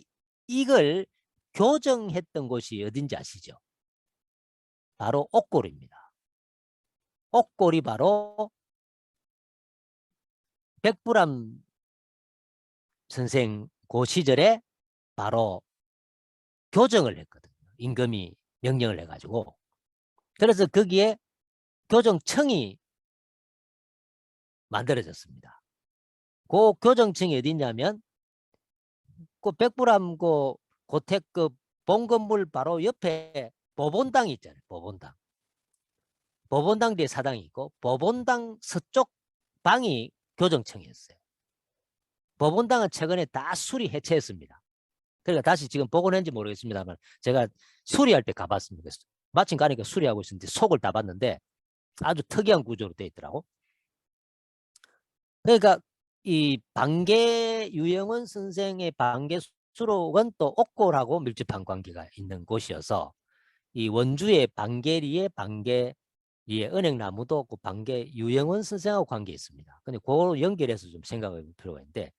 이걸 교정했던 곳이 어딘지 아시죠? 바로 옥골입니다. 옥골이 바로 백부람 선생 그 시절에 바로 교정을 했거든요. 임금이 명령을 해가지고. 그래서 거기에 교정청이 만들어졌습니다. 그 교정청이 어디 있냐면, 그 백부람 그 고택 그 본건물 바로 옆에 법원당이 있잖아요. 법원당. 법원당 뒤에 사당이 있고, 법원당 서쪽 방이 교정청이었어요. 법원당은 최근에 다 수리 해체했습니다. 그러니까 다시 지금 복원했는지 모르겠습니다만, 제가 수리할 때 가봤습니다. 마침 가니까 수리하고 있었는데 속을 다 봤는데 아주 특이한 구조로 되어 있더라고. 그러니까 이 방계 유영원 선생의 방계 수록은 또 옥골하고 밀접한 관계가 있는 곳이어서, 이 원주의 방계리의 은행나무도 그 방계 유영원 선생하고 관계 있습니다. 근데 그걸 연결해서 좀 생각해 볼 필요가 있는데,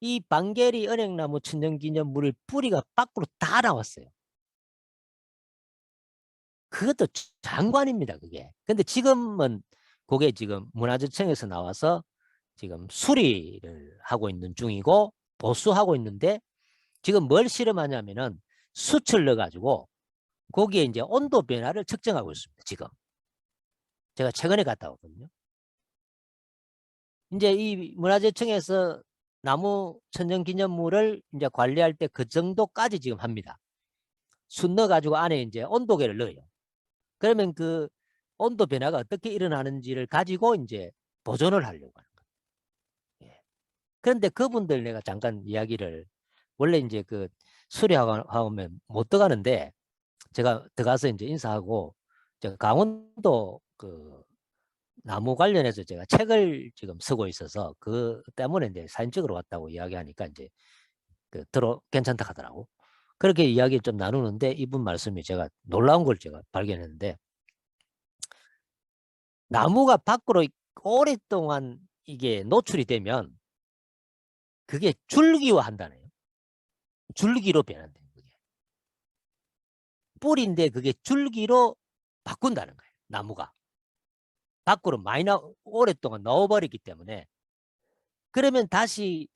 이 방계리 은행나무 천년기념물을 뿌리가 밖으로 다 나왔어요. 그것도 장관입니다, 그게. 근데 지금은 그게 지금 문화재청에서 나와서 지금 수리를 하고 있는 중이고 보수하고 있는데, 지금 뭘 실험하냐면은 수철 넣어가지고 거기에 이제 온도 변화를 측정하고 있습니다. 지금 제가 최근에 갔다 왔거든요. 이제 이 문화재청에서 나무 천연기념물을 이제 관리할 때 그 정도까지 지금 합니다. 숯 넣어가지고 안에 이제 온도계를 넣어요. 그러면 그 온도 변화가 어떻게 일어나는지를 가지고 이제 보존을 하려고 하는 거예요. 예. 그런데 그분들 내가 잠깐 이야기를 원래 이제 그 수리하면 못 들어가는데 제가 들어가서 이제 인사하고 제가 강원도 그 나무 관련해서 제가 책을 지금 쓰고 있어서 그 때문에 이제 사진 찍으러 왔다고 이야기하니까 이제 그 들어 괜찮다 하더라고. 그렇게 이야기 좀 나누는데 이분 말씀이 제가 놀라운 걸 제가 발견했는데 나무가 밖으로 오랫동안 이게 노출이 되면 그게 줄기화한다네요. 줄기로 변한대요. 그게. 뿌리인데 그게 줄기로 바꾼다는 거예요. 나무가. 밖으로 많이 오랫동안 넣어버리기 때문에 그러면 다시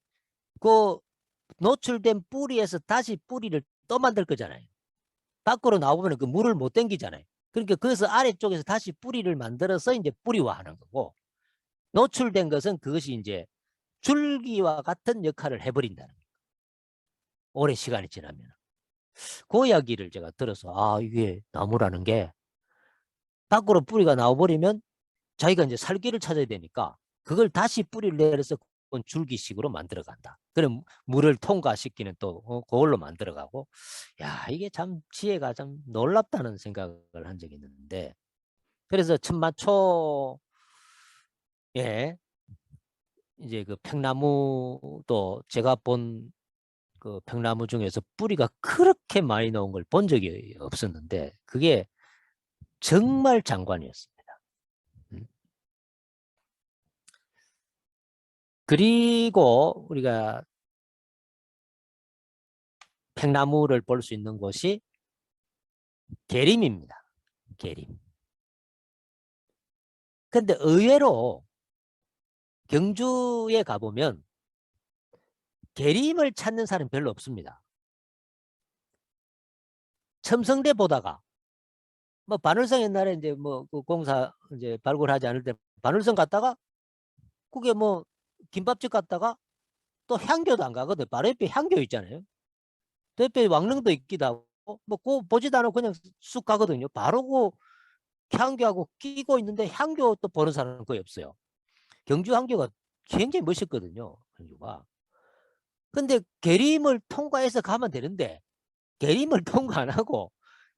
그 노출된 뿌리에서 다시 뿌리를 또 만들 거잖아요. 밖으로 나오면 그 물을 못 당기잖아요. 그러니까 그래서 아래쪽에서 다시 뿌리를 만들어서 이제 뿌리화하는 거고 노출된 것은 그것이 이제 줄기와 같은 역할을 해버린다는 거예요. 오래 시간이 지나면. 그 이야기를 제가 들어서 아 이게 나무라는 게 밖으로 뿌리가 나와버리면 자기가 이제 살기를 찾아야 되니까 그걸 다시 뿌리를 내려서 줄기식으로 만들어 간다. 그럼 물을 통과시키는 또 그걸로 만들어 가고 야 이게 참 지혜가 참 놀랍다는 생각을 한 적이 있는데 그래서 천마초에 이제 그 평나무도 제가 본 그 평나무 중에서 뿌리가 그렇게 많이 나온 걸 본 적이 없었는데 그게 정말 장관이었습니다. 그리고 우리가 평나무를 볼 수 있는 곳이 계림입니다. 계림. 근데 의외로 경주에 가보면 계림을 찾는 사람이 별로 없습니다. 첨성대 보다가 뭐 반월성 옛날에 이제 뭐 그 공사 이제 발굴하지 않을 때 반월성 갔다가 그게 뭐 김밥집 갔다가 또 향교도 안 가거든. 바로 옆에 향교 있잖아요. 또 옆에 왕릉도 있기도 하고 뭐 그거 보지도 않고 그냥 쑥 가거든요. 바로 그 향교하고 끼고 있는데 향교 또 보는 사람은 거의 없어요. 경주 향교가 굉장히 멋있거든요. 경주가. 근데 계림을 통과해서 가면 되는데 계림을 통과 안 하고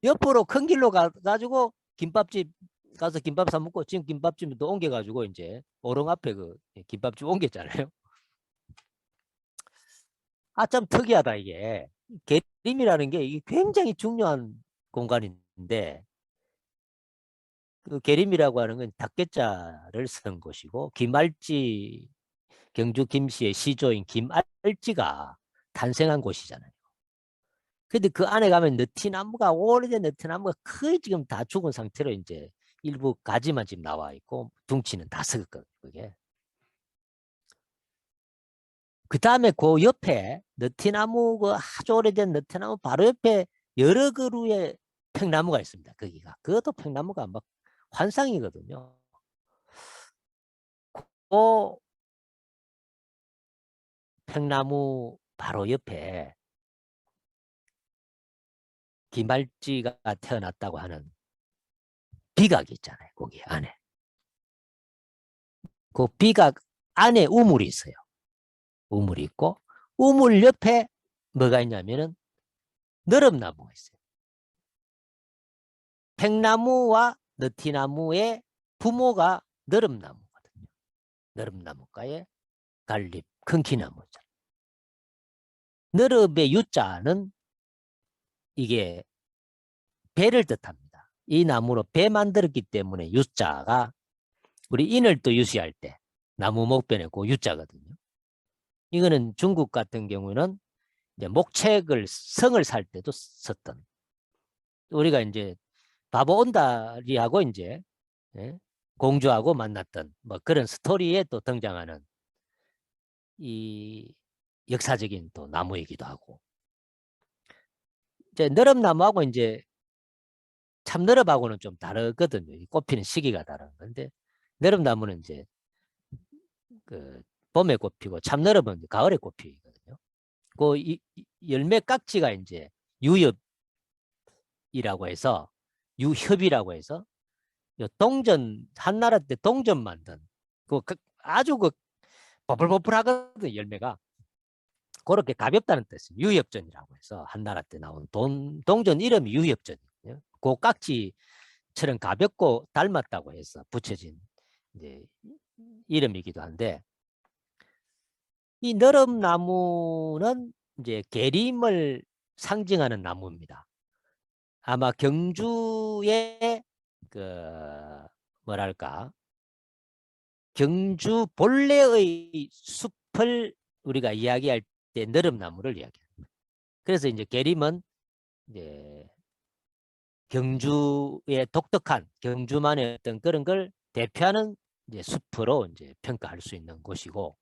옆으로 큰 길로 가가지고 김밥집 가서 김밥 사 먹고 지금 김밥집도 또 옮겨가지고 이제 오롱 앞에 그 김밥집 옮겼잖아요. 아, 참 특이하다 이게. 계림이라는 게 이게 굉장히 중요한 공간인데 그 계림이라고 하는 건 닭개자를 쓴 곳이고 김알지 경주 김씨의 시조인 김알지가 탄생한 곳이잖아요. 근데 그 안에 가면 느티나무가 오래된 느티나무가 거의 지금 다 죽은 상태로 이제 일부 가지만 지금 나와 있고 둥치는 다 썩었거든요. 그게. 그 다음에 그 옆에 느티나무 그 아주 오래된 느티나무 바로 옆에 여러 그루의 평나무가 있습니다. 거기가. 그것도 평나무가 막 환상이거든요. 그 평나무 바로 옆에 김말지가 태어났다고 하는 비각이 있잖아요. 거기 안에. 그 비각 안에 우물이 있어요. 우물이 있고 우물 옆에 뭐가 있냐면은 너름나무가 있어요. 팽나무와 느티나무의 부모가 너름나무거든요. 너름나무가의 갈립, 큰키나무죠. 너릅의 유자는 이게 배를 뜻합니다. 이 나무로 배 만들었기 때문에 유자가 우리 인을 또 유시할 때 나무 목변에 그 유자거든요. 이거는 중국 같은 경우는 이제 목책을 성을 살 때도 썼던 우리가 이제 바보 온다리하고 이제 예? 공주하고 만났던 뭐 그런 스토리에 또 등장하는 이 역사적인 또 나무이기도 하고 이제 너릅나무하고 이제 참너릅하고는 좀 다르거든요. 꽃피는 시기가 다른 건데 너릅나무는 이제 그 봄에 꽃피고 참너릅은 가을에 꽃피거든요. 그 열매 깍지가 이제 유엽이라고 해서 유협이라고 해서 동전 한나라 때 동전 만든 아주 버블버블하거든 열매가. 그렇게 가볍다는 뜻이 유협전이라고 해서 한나라 때 나온 동전 이름이 유협전이거든요. 그 깍지처럼 가볍고 닮았다고 해서 붙여진 이제 이름이기도 한데, 이 너름나무는 이제 계림을 상징하는 나무입니다. 아마 경주의 뭐랄까 경주 본래의 숲을 우리가 이야기할 때 너름나무를 이야기합니다. 그래서 이제 계림은 이제 경주의 독특한 경주만의 어떤 그런 걸 대표하는 이제 숲으로 이제 평가할 수 있는 곳이고,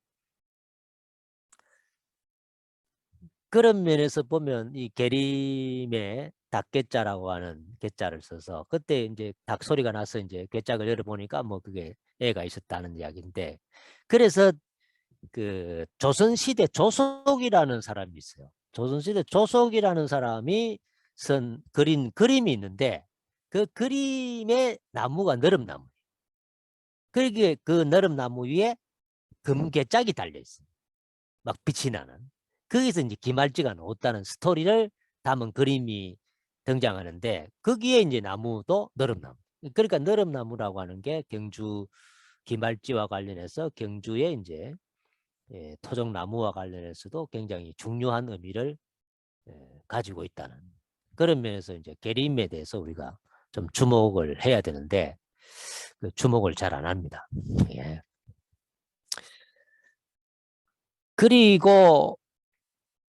그런 면에서 보면 이 계림에 닭괴짜라고 하는 괴짜를 써서, 그때 이제 닭 소리가 나서 이제 괴짝을 열어보니까 뭐 그게 애가 있었다는 이야기인데, 그래서 그 조선시대 조석이라는 사람이 있어요. 조선시대 조석이라는 사람이 그린 그림이 있는데, 그 그림의 나무가 너름나무. 그러기에 그 너름나무 위에 금괴짝이 달려 있어요. 막 빛이 나는. 거기서 이제 기말지가 나왔다는 스토리를 담은 그림이 등장하는데, 거기에 이제 나무도 너름나무. 그러니까 너름나무라고 하는 게 경주 기말지와 관련해서 경주의 이제 토종나무와 관련해서도 굉장히 중요한 의미를 가지고 있다는 그런 면에서 이제 계림에 대해서 우리가 좀 주목을 해야 되는데, 그 주목을 잘 안 합니다. 예. 그리고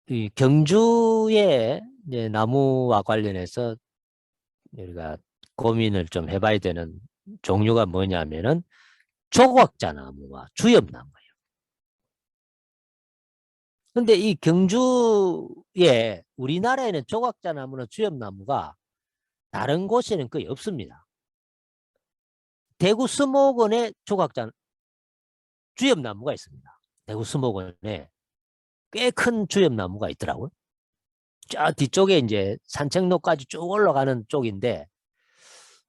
이 경주의 나무와 관련해서 우리가 고민을 좀 해봐야 되는 종류가 뭐냐면은 조각자나무와 주엽나무예요. 근데 이 경주에 우리나라에는 조각자나무나 주엽나무가 다른 곳에는 거의 없습니다. 대구 수목원에 주엽나무가 있습니다. 대구 수목원에 꽤 큰 주엽나무가 있더라고요. 저 뒤쪽에 이제 산책로까지 쭉 올라가는 쪽인데,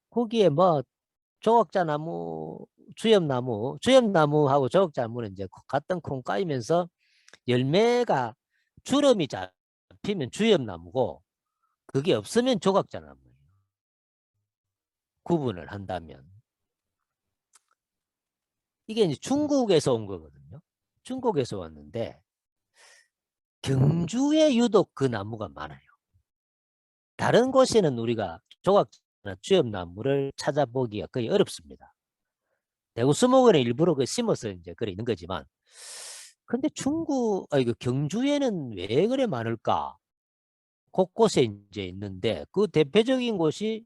거기에 뭐 조각자나무, 주엽나무하고 조각자나무는 이제 같은 콩 까이면서 열매가 주름이 잡히면 주엽나무고, 그게 없으면 조각자나무예요. 구분을 한다면. 이게 이제 중국에서 온 거거든요. 중국에서 왔는데 경주에 유독 그 나무가 많아요. 다른 곳에는 우리가 조각자나 주엽나무를 찾아보기가 거의 어렵습니다. 대구 수목원에 일부러 심어서 이제 그래 있는 거지만, 근데 이거 경주에는 왜 그래 많을까? 곳곳에 이제 있는데, 그 대표적인 곳이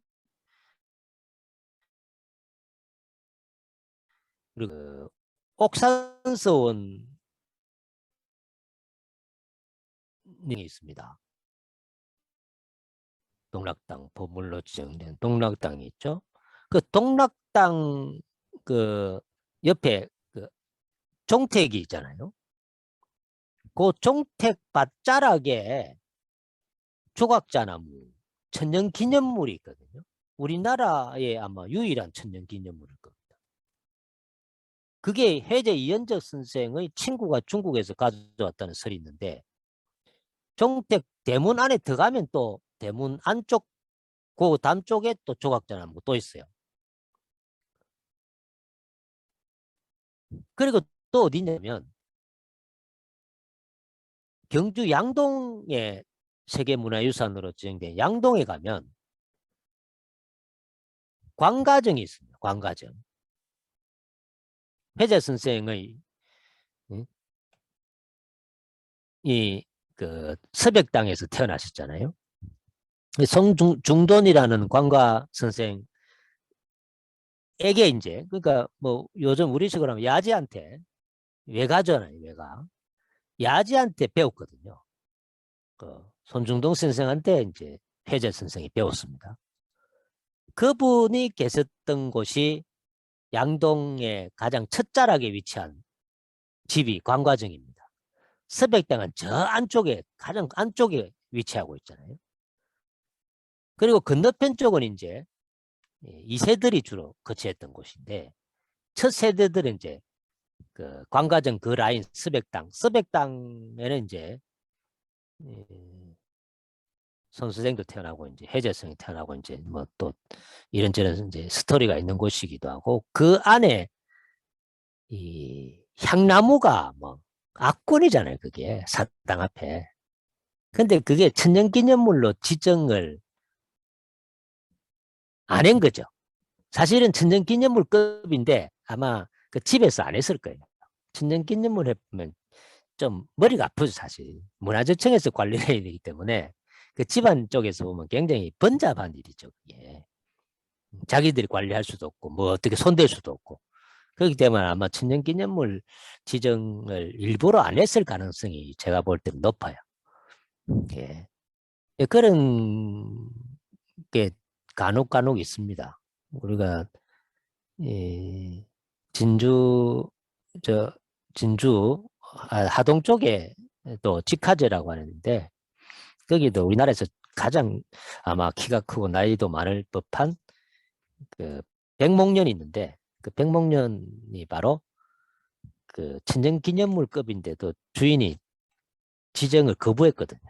그 옥산서원이 있습니다. 동락당 보물로 지정된 동락당이 있죠. 그 동락당 그 옆에 그 종택이 있잖아요. 그 종택 밭자락에 조각자나무 천년기념물이 있거든요. 우리나라의 아마 유일한 천년기념물일 겁니다. 그게 해제 이현적 선생의 친구가 중국에서 가져왔다는 설이 있는데, 종택 대문 안에 들어가면 또 대문 안쪽 그 담쪽에 또 조각자나무가 또 있어요. 그리고 또 어디냐면 경주 양동에 세계문화유산으로 지정된 양동에 가면 광가정이 있습니다. 광가정. 회재 선생의 그 서백당에서 태어나셨잖아요. 성중돈이라는 광가 선생에게 이제, 그러니까 뭐 요즘 우리식으로 하면 야지한테 외가잖아요. 외가 야지한테 배웠거든요. 그 손중동 선생한테 이제 회재 선생이 배웠습니다. 그분이 계셨던 곳이 양동의 가장 첫자락에 위치한 집이 광과정입니다. 서백당은 저 안쪽에 가장 안쪽에 위치하고 있잖아요. 그리고 건너편 쪽은 이제 이 세들이 주로 거치했던 곳인데 첫 세대들은 이제 그 광가정 그 라인 스백당에는 이제 손수생도 태어나고 이제 해제성이 태어나고 이제 뭐 또 이런저런 이제 스토리가 있는 곳이기도 하고 그 안에 이 향나무가 뭐 압권이잖아요. 그게 사당 앞에. 근데 그게 천년기념물로 지정을 안 한 거죠. 사실은 천년기념물급인데 아마 그 집에서 안 했을 거예요. 천년기념물 해보면 좀 머리가 아프죠, 사실. 문화재청에서 관리를 해야 되기 때문에 그 집안 쪽에서 보면 굉장히 번잡한 일이죠, 그게. 자기들이 관리할 수도 없고, 뭐 어떻게 손댈 수도 없고. 그렇기 때문에 아마 천년기념물 지정을 일부러 안 했을 가능성이 제가 볼 때는 높아요. 예. 예, 그런 게 간혹 있습니다. 우리가 이 진주 저 진주 하동 쪽에 또 직화제라고 하는데 거기도 우리나라에서 가장 아마 키가 크고 나이도 많을 법한 그 백목련이 있는데 그 백목련이 바로 그 천년기념물급인데도 주인이 지정을 거부했거든요.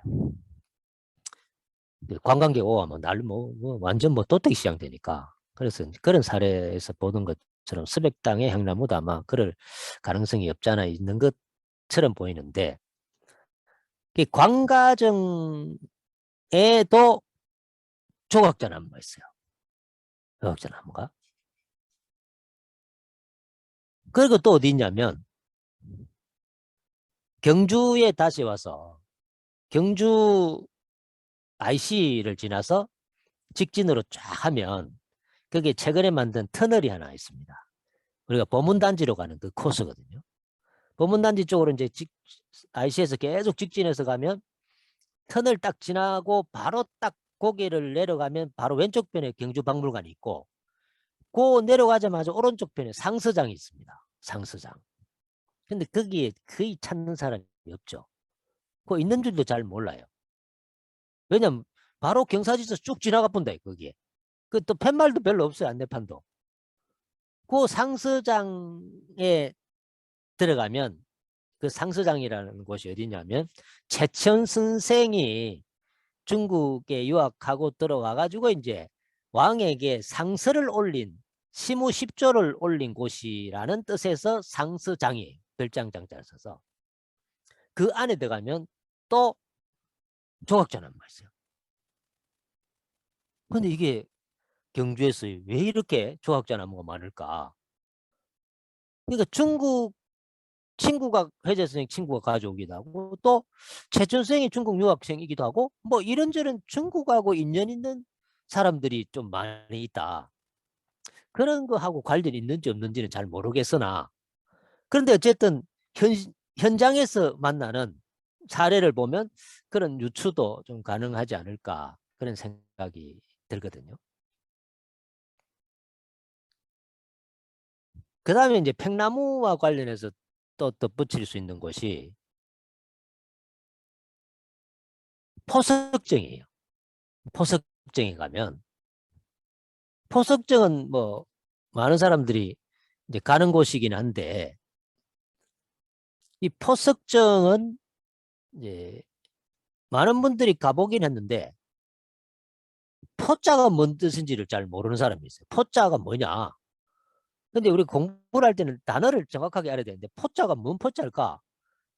그 관광객 오면 뭐 완전 뭐 도떼기 시장 되니까. 그래서 그런 사례에서 보는 것처럼 스백당의 향나무도 아마 그럴 가능성이 없지 않아 있는 것처럼 보이는데 이 광가정에도 조각자나무가 있어요. 조각자나무가. 그리고 또 어디 있냐면 경주에 다시 와서 경주 IC를 지나서 직진으로 쫙 하면 거기에 최근에 만든 터널이 하나 있습니다. 우리가 보문단지로 가는 그 코스거든요. 보문단지 쪽으로 이제 IC에서 계속 직진해서 가면 터널 딱 지나고 바로 딱 고개를 내려가면 바로 왼쪽 편에 경주박물관이 있고 그 내려가자마자 오른쪽 편에 상서장이 있습니다. 상서장. 근데 거기에 거의 찾는 사람이 없죠. 그 있는 줄도 잘 몰라요. 왜냐면 바로 경사지에서 쭉 지나가 본다 거기에. 그 또 팻말도 별로 없어요. 안내판도. 그 상서장에 들어가면 그 상서장이라는 곳이 어디냐면 최천 선생이 중국에 유학하고 들어와 가지고 이제 왕에게 상서를 올린 시무십조를 올린 곳이라는 뜻에서 상서장이에요. 별장장자를 써서. 그 안에 들어가면 또 조각전환만 있어요. 근데 이게 경주에서 왜 이렇게 조각전환가 많을까? 그러니까 중국 친구가 회재 선생 친구가 가져오기도 하고 또 최천 선생이 중국 유학생이기도 하고 뭐 이런저런 중국하고 인연 있는 사람들이 좀 많이 있다. 그런 거하고 관련이 있는지 없는지는 잘 모르겠으나 그런데 어쨌든 현장에서 만나는 사례를 보면 그런 유추도 좀 가능하지 않을까 그런 생각이 들거든요. 그 다음에 이제 팽나무와 관련해서 또 덧붙일 수 있는 것이 포석정이에요. 포석정에 가면 포석정은 뭐 많은 사람들이 이제 가는 곳이긴 한데 이 포석정은 이제 많은 분들이 가보긴 했는데 포자가 뭔 뜻인지를 잘 모르는 사람이 있어요. 포자가 뭐냐? 근데 우리 공부를 할 때는 단어를 정확하게 알아야 되는데 포자가 뭔 포자일까?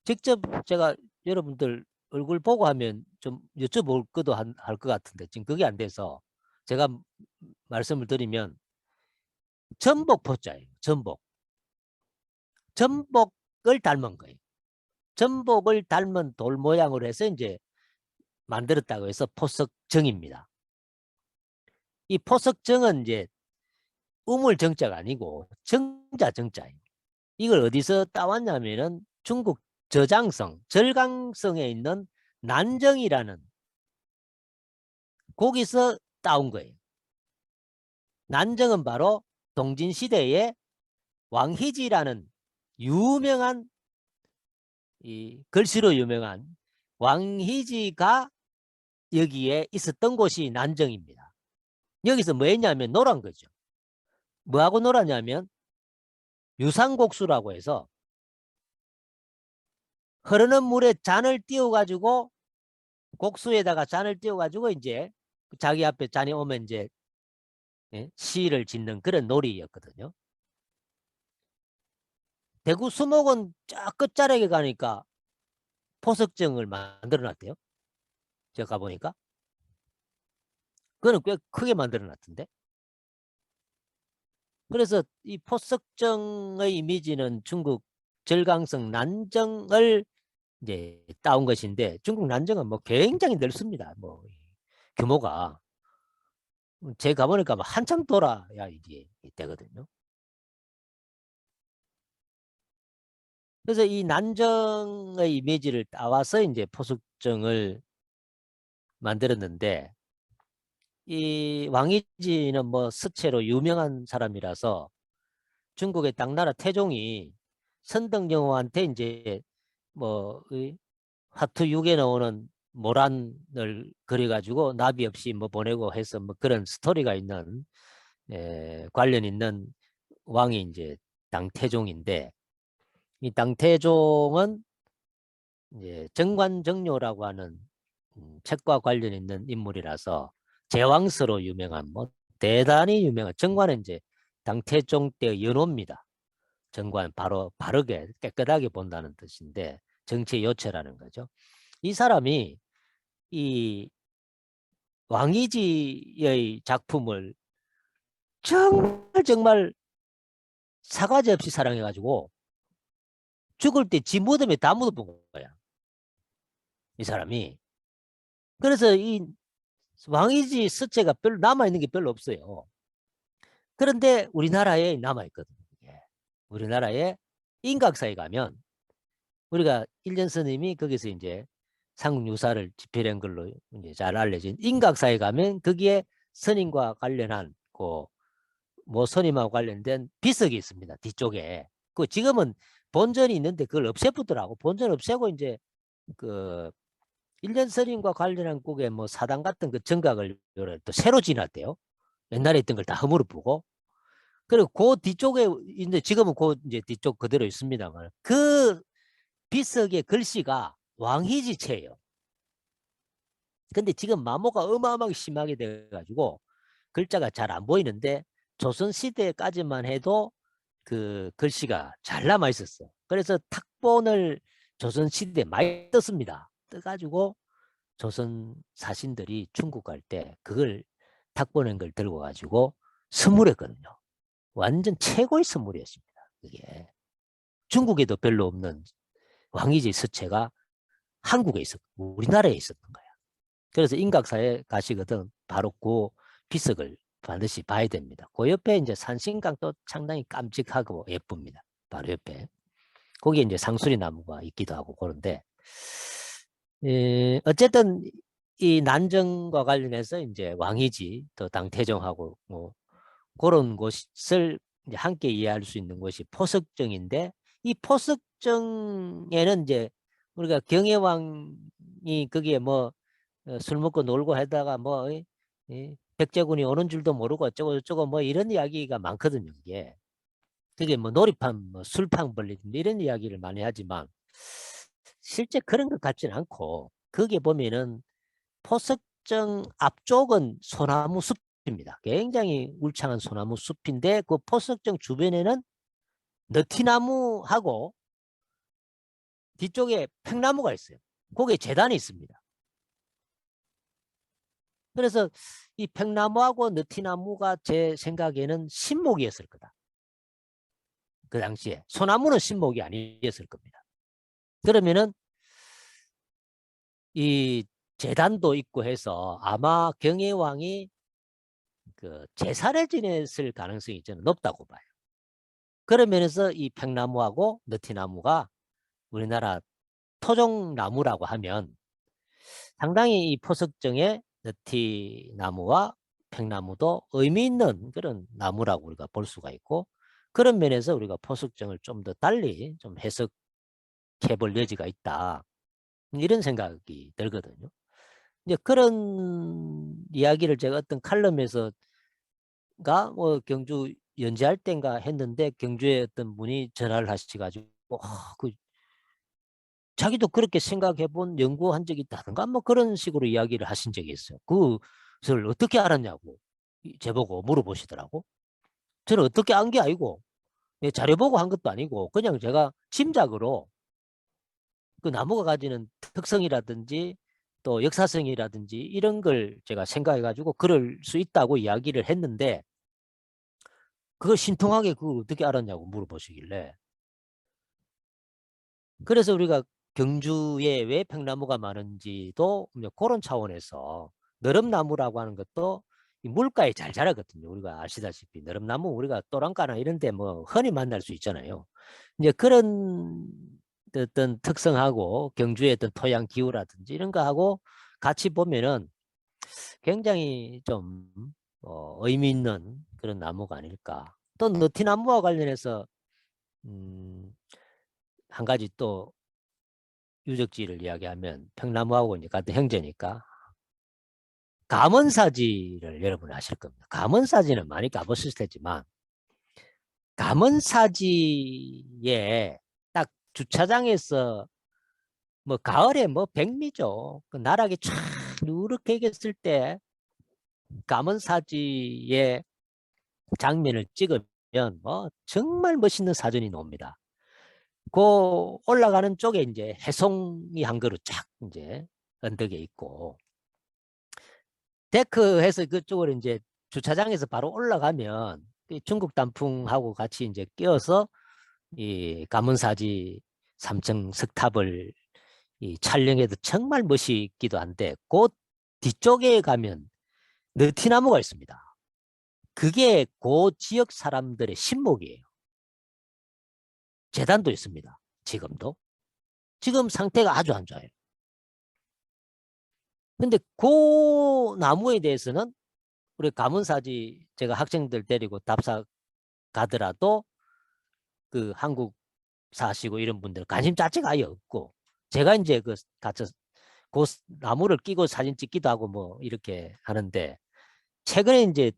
직접 제가 여러분들 얼굴 보고 하면 좀 여쭤볼 것도 할 것 같은데 지금 그게 안 돼서 제가 말씀을 드리면 전복 포자예요. 전복. 전복을 닮은 거예요. 전복을 닮은 돌 모양으로 해서 이제 만들었다고 해서 포석정입니다. 이 포석정은 이제 우물정자가 아니고 정자정자예요. 이걸 어디서 따왔냐면은 중국 저장성, 절강성에 있는 난정이라는 거기서 따온 거예요. 난정은 바로 동진시대에 왕희지라는 유명한 이 글씨로 유명한 왕희지가 여기에 있었던 곳이 난정입니다. 여기서 뭐 했냐면 노란 거죠. 뭐하고 놀았냐면 유상곡수라고 해서 흐르는 물에 잔을 띄워가지고 곡수에다가 잔을 띄워가지고 이제 자기 앞에 잔이 오면 이제 시를 짓는 그런 놀이였거든요. 대구 수목은 쫙 끝자락에 가니까 포석정을 만들어 놨대요. 제가 가보니까. 그거는 꽤 크게 만들어 놨던데. 그래서 이 포석정의 이미지는 중국 절강성 난정을 이제 따온 것인데 중국 난정은 뭐 굉장히 넓습니다. 뭐 규모가 제가 가보니까 뭐 한참 돌아야 이게 되거든요. 그래서 이 난정의 이미지를 따와서 이제 포석정을 만들었는데 이 왕이지는 뭐 스체로 유명한 사람이라서 중국의 당나라 태종이 선덕여왕한테 이제 뭐 화투 6에 나오는 모란을 그려가지고 나비 없이 뭐 보내고 해서 뭐 그런 스토리가 있는 관련 있는 왕이 이제 당태종인데 이 당태종은 이제 정관정료라고 하는 책과 관련 있는 인물이라서 제왕서로 유명한 뭐 대단히 유명한 정관은 이제 당태종 때 연호입니다. 정관 바로 바르게 깨끗하게 본다는 뜻인데 정치의 요체라는 거죠. 이 사람이 이 왕이지의 작품을 정말 사과지 없이 사랑해가지고 죽을 때 지 무덤에 다 묻어본 거야. 이 사람이. 그래서 이 왕이지 서체가 별로 남아있는 게 별로 없어요. 그런데 우리나라에 남아있거든요. 우리나라에 인각사에 가면 우리가 일전 스님이 거기서 이제 삼국유사를 집필한 걸로 이제 잘 알려진 인각사에 가면 거기에 스님과 관련한 뭐 스님하고 관련된 비석이 있습니다. 뒤쪽에. 그 지금은 본전이 있는데 그걸 없애부더라고. 본전 없애고 이제 그 일전 스님과 관련한 곡에 뭐 사당 같은 그 정각을 또 새로 지났대요. 옛날에 있던 걸 다 허물어 보고. 그리고 그 뒤쪽에 이제 지금은 그 이제 뒤쪽 그대로 있습니다만 그 비석의 글씨가 왕희지체예요. 근데 지금 마모가 어마어마하게 심하게 돼가지고 글자가 잘 안 보이는데 조선 시대까지만 해도 그 글씨가 잘 남아 있었어. 그래서 탁본을 조선 시대에 많이 떴습니다. 떠가지고 조선 사신들이 중국 갈 때 그걸 탁본한 걸 들고 가지고 선물했거든요. 완전 최고의 선물이었습니다. 그게 중국에도 별로 없는 왕이지 서체가 한국에 있었고 우리나라에 있었던 거야. 그래서 인각사에 가시거든 바로 그 비석을 반드시 봐야 됩니다. 그 옆에 이제 산신강도 상당히 깜찍하고 예쁩니다. 바로 옆에. 거기에 이제 상수리 나무가 있기도 하고 그런데 어쨌든 이 난정과 관련해서 이제 왕이지 또 당태종하고 뭐 그런 것을 이제 함께 이해할 수 있는 것이 포석정인데 이 포석정에는 이제 우리가 경혜왕이 거기에 뭐 술 먹고 놀고 하다가 뭐 백제군이 오는 줄도 모르고 어쩌고 저쩌고 뭐 이런 이야기가 많거든요. 그게 뭐 놀이판 뭐 술판 벌리 이런 이야기를 많이 하지만 실제 그런 것 같지는 않고 거기에 보면은 포석정 앞쪽은 소나무 숲입니다. 굉장히 울창한 소나무 숲인데 그 포석정 주변에는 느티나무하고 뒤쪽에 팽나무가 있어요. 거기에 재단이 있습니다. 그래서 이 팽나무하고 느티나무가 제 생각에는 신목이었을 거다. 그 당시에. 소나무는 신목이 아니었을 겁니다. 그러면은 이 재단도 있고 해서 아마 경혜왕이 그 제사를 지냈을 가능성이 저는 높다고 봐요. 그런 면에서 이 팽나무하고 느티나무가 우리나라 토종나무라고 하면 상당히 이 포석정의 느티나무와 팽나무도 의미 있는 그런 나무라고 우리가 볼 수가 있고 그런 면에서 우리가 포석정을 좀 더 달리 좀 해석해 볼 여지가 있다. 이런 생각이 들거든요. 이제 그런 이야기를 제가 어떤 칼럼에서 뭐 경주 연재할 땐가 했는데 경주에 어떤 분이 전화를 하셔가지고 그 자기도 그렇게 생각해 본 연구한 적이 있다든가 뭐 그런 식으로 이야기를 하신 적이 있어요. 그것을 어떻게 알았냐고 제보고 물어보시더라고. 저는 어떻게 안 게 아니고 자료 보고 한 것도 아니고 그냥 제가 짐작으로 그 나무가 가지는 특성이라든지 또 역사성이라든지 이런 걸 제가 생각해 가지고 그럴 수 있다고 이야기를 했는데 그걸 신통하게 그걸 어떻게 알았냐고 물어보시길래 그래서 우리가 경주에 왜 팽나무가 많은지도 그런 차원에서 너름나무라고 하는 것도 물가에 잘 자라거든요. 우리가 아시다시피 너름나무 우리가 또랑가나 이런 데 뭐 흔히 만날 수 있잖아요. 이제 그런 어떤 특성하고 경주의 어떤 토양 기후라든지 이런 거하고 같이 보면은 굉장히 좀 의미 있는 그런 나무가 아닐까. 또 느티나무와 관련해서 한 가지 또 유적지를 이야기하면 평나무하고 이제 같은 형제니까 감언사지를 여러분 아실 겁니다. 감언사지는 많이 가보실 테지만 감언사지에 딱 주차장에서 뭐 가을에 뭐 백미죠. 그 나락이 쫙 누렇게 익었을 때 감언사지의 장면을 찍으면 뭐 정말 멋있는 사진이 나옵니다. 그 올라가는 쪽에 이제 해송이 한 그루 쫙 이제 언덕에 있고 데크해서 그쪽으로 이제 주차장에서 바로 올라가면 중국 단풍하고 같이 이제 끼어서 이 가문사지 3층 석탑을 이 촬영해도 정말 멋있기도 한데 그 뒤쪽에 가면 느티나무가 있습니다. 그게 그 지역 사람들의 신목이에요. 재단도 있습니다. 지금도. 지금 상태가 아주 안 좋아요. 근데 그 나무에 대해서는 우리 가문사지 제가 학생들 데리고 답사 가더라도 그 한국 사시고 이런 분들 관심 자체가 아예 없고 제가 이제 그 같이 그 나무를 끼고 사진 찍기도 하고 뭐 이렇게 하는데 최근에 이제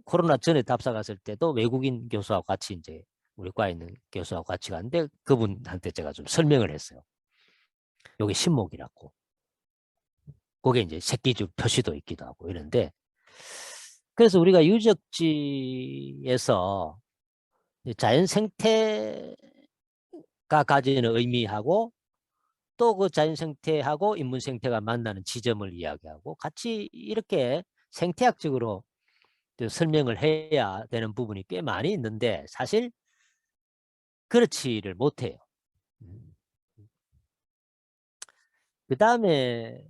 코로나 전에 답사 갔을 때도 외국인 교수하고 같이 이제 우리 과에 있는 교수하고 같이 갔는데 그분한테 제가 좀 설명을 했어요. 요게 신목이라고. 그게 이제 새끼줄 표시도 있기도 하고 이런데 그래서 우리가 유적지에서 자연 생태가 가지는 의미하고 또 그 자연 생태하고 인문 생태가 만나는 지점을 이야기하고 같이 이렇게 생태학적으로 설명을 해야 되는 부분이 꽤 많이 있는데 사실 그렇지를 못해요. 그 다음에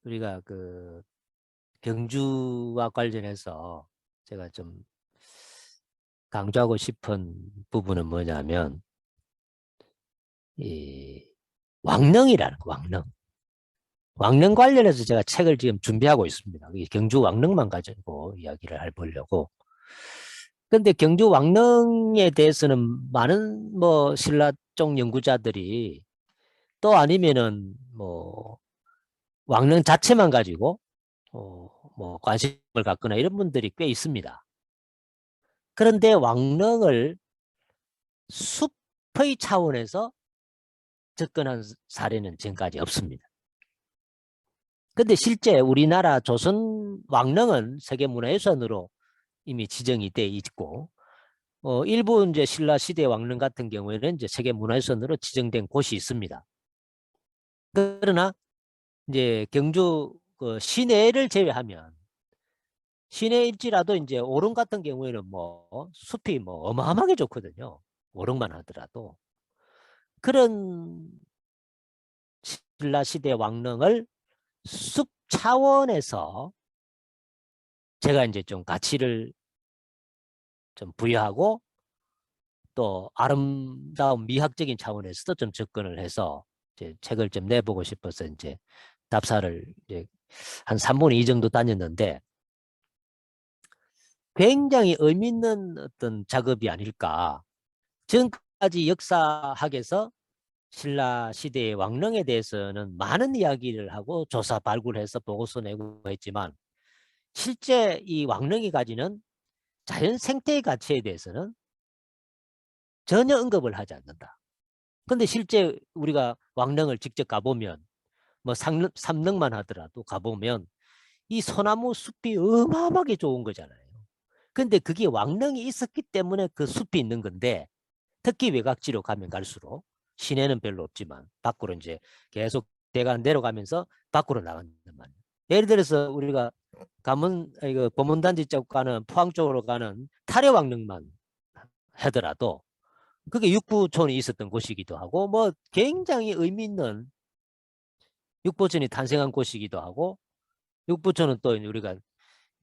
우리가 그 경주와 관련해서 제가 좀 강조하고 싶은 부분은 뭐냐면 이 왕릉이라는 거, 왕릉. 왕릉 관련해서 제가 책을 지금 준비하고 있습니다. 경주 왕릉만 가지고 이야기를 해보려고. 근데 경주 왕릉에 대해서는 많은 뭐 신라 쪽 연구자들이 또 아니면은 뭐 왕릉 자체만 가지고 뭐 관심을 갖거나 이런 분들이 꽤 있습니다. 그런데 왕릉을 숲의 차원에서 접근한 사례는 지금까지 없습니다. 근데 실제 우리나라 조선 왕릉은 세계문화유산으로 이미 지정이 돼 있고, 일부 이제 신라 시대 왕릉 같은 경우에는 이제 세계문화유산으로 지정된 곳이 있습니다. 그러나 이제 경주 그 시내를 제외하면 시내일지라도 이제 오릉 같은 경우에는 뭐 숲이 뭐 어마어마하게 좋거든요. 오릉만 하더라도 그런 신라 시대 왕릉을 숲 차원에서 제가 이제 좀 가치를 좀 부여하고 또 아름다운 미학적인 차원에서도 좀 접근을 해서 이제 책을 좀 내보고 싶어서 이제 답사를 이제 한 3분의 2 정도 다녔는데 굉장히 의미 있는 어떤 작업이 아닐까. 지금까지 역사학에서 신라 시대의 왕릉에 대해서는 많은 이야기를 하고 조사 발굴해서 보고서 내고 했지만 실제 이 왕릉이 가지는 자연 생태의 가치에 대해서는 전혀 언급을 하지 않는다. 근데 실제 우리가 왕릉을 직접 가보면 뭐 삼릉만 하더라도 가보면 이 소나무 숲이 어마어마하게 좋은 거잖아요. 근데 그게 왕릉이 있었기 때문에 그 숲이 있는 건데, 특히 외곽지로 가면 갈수록 시내는 별로 없지만 밖으로 이제 계속 대가 내려가면서 밖으로 나간단 말이에요. 예를 들어서 우리가 이거 보문단지 쪽 가는 포항 쪽으로 가는 타려왕릉만 하더라도 그게 육부촌이 있었던 곳이기도 하고 뭐 굉장히 의미 있는 육부촌이 탄생한 곳이기도 하고, 육부촌은 또 우리가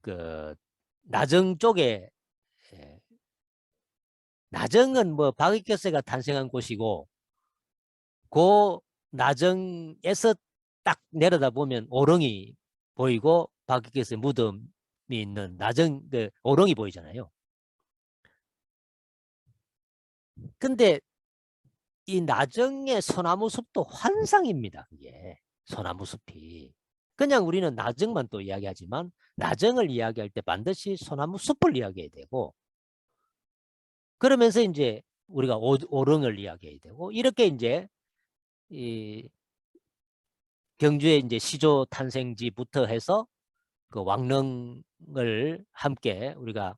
그 나정 쪽에, 예, 나정은 뭐 박익교세가 탄생한 곳이고, 그 나정에서 딱 내려다 보면 오렁이 보이고 박익교세 무덤이 있는 나정 그 오렁이 보이잖아요. 근데 이 나정의 소나무 숲도 환상입니다. 그게 소나무 숲이. 그냥 우리는 나정만 또 이야기하지만 나정을 이야기할 때 반드시 소나무 숲을 이야기해야 되고, 그러면서 이제 우리가 오릉을 이야기해야 되고, 이렇게 이제 이 경주의 이제 시조 탄생지부터 해서 그 왕릉을 함께 우리가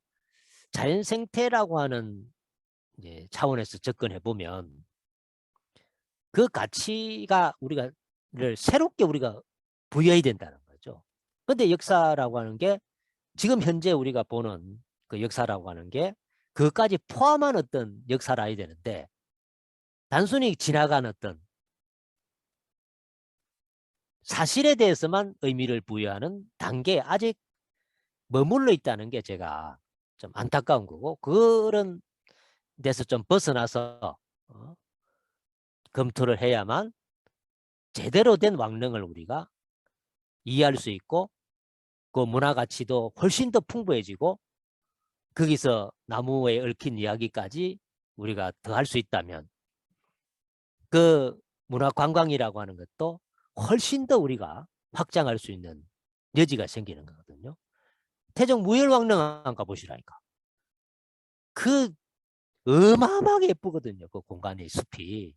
자연 생태라고 하는 이제 차원에서 접근해 보면 그 가치가 우리가를 새롭게 우리가 부여해야 된다는 거죠. 근데 역사라고 하는 게 지금 현재 우리가 보는 그 역사라고 하는 게 그것까지 포함한 어떤 역사라 해야 되는데, 단순히 지나간 어떤 사실에 대해서만 의미를 부여하는 단계에 아직 머물러 있다는 게 제가 좀 안타까운 거고, 그런 데서 좀 벗어나서 검토를 해야만 제대로 된 왕릉을 우리가 이해할 수 있고, 그 문화 가치도 훨씬 더 풍부해지고, 거기서 나무에 얽힌 이야기까지 우리가 더 할 수 있다면 그 문화 관광이라고 하는 것도 훨씬 더 우리가 확장할 수 있는 여지가 생기는 거거든요. 태종 무열왕릉 한번 가보시라니까. 그 어마어마하게 예쁘거든요. 그 공간의 숲이.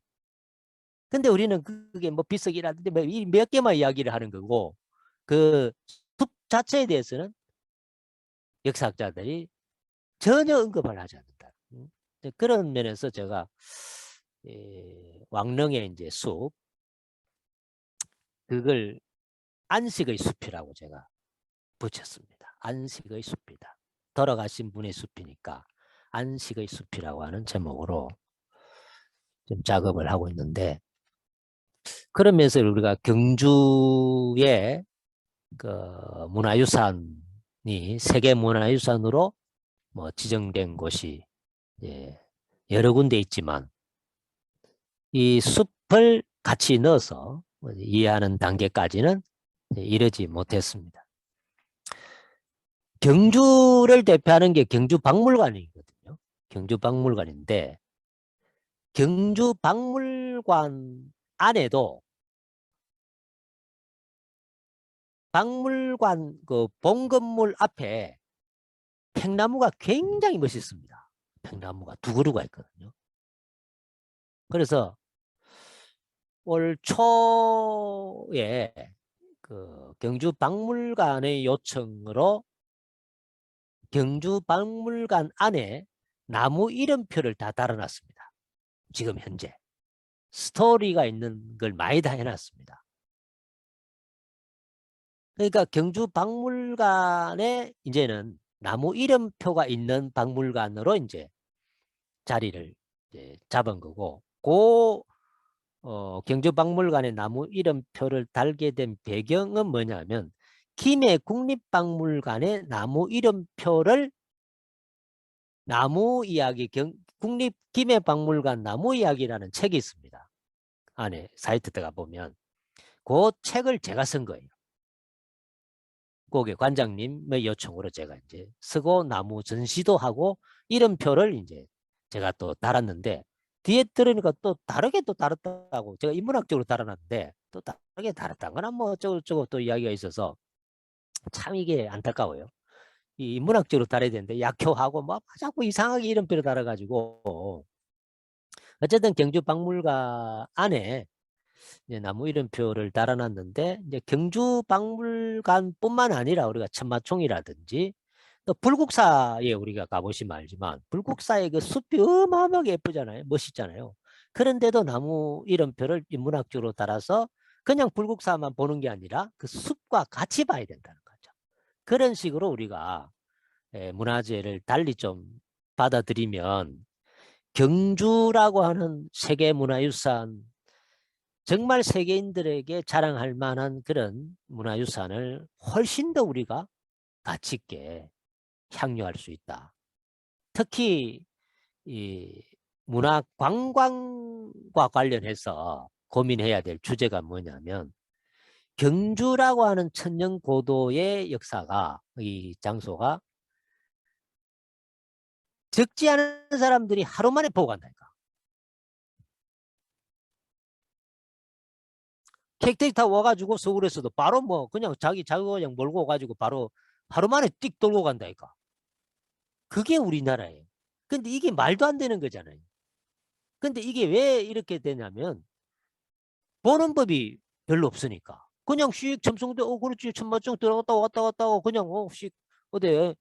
근데 우리는 그게 뭐 비석이라든지 몇 개만 이야기를 하는 거고, 그 숲 자체에 대해서는 역사학자들이 전혀 언급을 하지 않는다. 그런 면에서 제가 왕릉의 이제 숲, 그걸 안식의 숲이라고 제가 붙였습니다. 안식의 숲이다. 돌아가신 분의 숲이니까 안식의 숲이라고 하는 제목으로 좀 작업을 하고 있는데, 그러면서 우리가 경주의 그 문화유산이 세계 문화유산으로 뭐 지정된 곳이 여러 군데 있지만 이 숲을 같이 넣어서 이해하는 단계까지는 이르지 못했습니다. 경주를 대표하는 게 경주박물관이거든요. 경주박물관인데 경주박물관 안에도 박물관 그 본건물 앞에 팽나무가 굉장히 멋있습니다. 팽나무가 두 그루가 있거든요. 그래서 올 초에 그 경주박물관의 요청으로 경주박물관 안에 나무 이름표를 다 달아놨습니다. 지금 현재 스토리가 있는 걸 많이 다 해놨습니다. 그러니까 경주박물관에 이제는 나무 이름표가 있는 박물관으로 이제 자리를 이제 잡은 거고, 경주박물관에 나무 이름표를 달게 된 배경은 뭐냐면 김해 국립박물관의 나무 이름표를 나무 이야기 국립 김해박물관 나무 이야기라는 책이 있습니다. 안에 사이트 들어가 보면 그 책을 제가 쓴 거예요. 거기 관장님의 요청으로 제가 이제 쓰고 나무 전시도 하고 이름표를 이제 제가 또 달았는데, 뒤에 들으니까 또 다르게 또 달았다고, 제가 인문학적으로 달아놨는데 또 다르게 달았다거나 뭐 어쩌고저쩌고 또 이야기가 있어서 참 이게 안타까워요. 이 인문학적으로 달아야 되는데 약효하고 뭐 자꾸 이상하게 이름표를 달아가지고 어쨌든 경주박물관 안에 이제 나무 이름표를 달아놨는데 이제 경주박물관뿐만 아니라 우리가 천마총이라든지 또 불국사에 우리가 가보시면 알지만 불국사의 그 숲이 어마어마하게 예쁘잖아요. 멋있잖아요. 그런데도 나무 이름표를 인문학적으로 달아서 그냥 불국사만 보는 게 아니라 그 숲과 같이 봐야 된다는 거죠. 그런 식으로 우리가 문화재를 달리 좀 받아들이면 경주라고 하는 세계문화유산 정말 세계인들에게 자랑할 만한 그런 문화유산을 훨씬 더 우리가 가치 있게 향유할 수 있다. 특히 이 문화 관광과 관련해서 고민해야 될 주제가 뭐냐면 경주라고 하는 천년고도의 역사가 이 장소가 적지 않은 사람들이 하루 만에 보고 간다니까. 택시 타고 와가지고 서울에서도 바로 뭐 그냥 자기 자격증 몰고 와가지고 바로 하루 만에 띡 돌고 간다니까. 그게 우리나라예요. 근데 이게 말도 안 되는 거잖아요. 근데 이게 왜 이렇게 되냐면 보는 법이 별로 없으니까. 그냥 씩 첨성대 그렇지 천마총 들어갔다 왔다 갔다 하고 그냥 씩 어디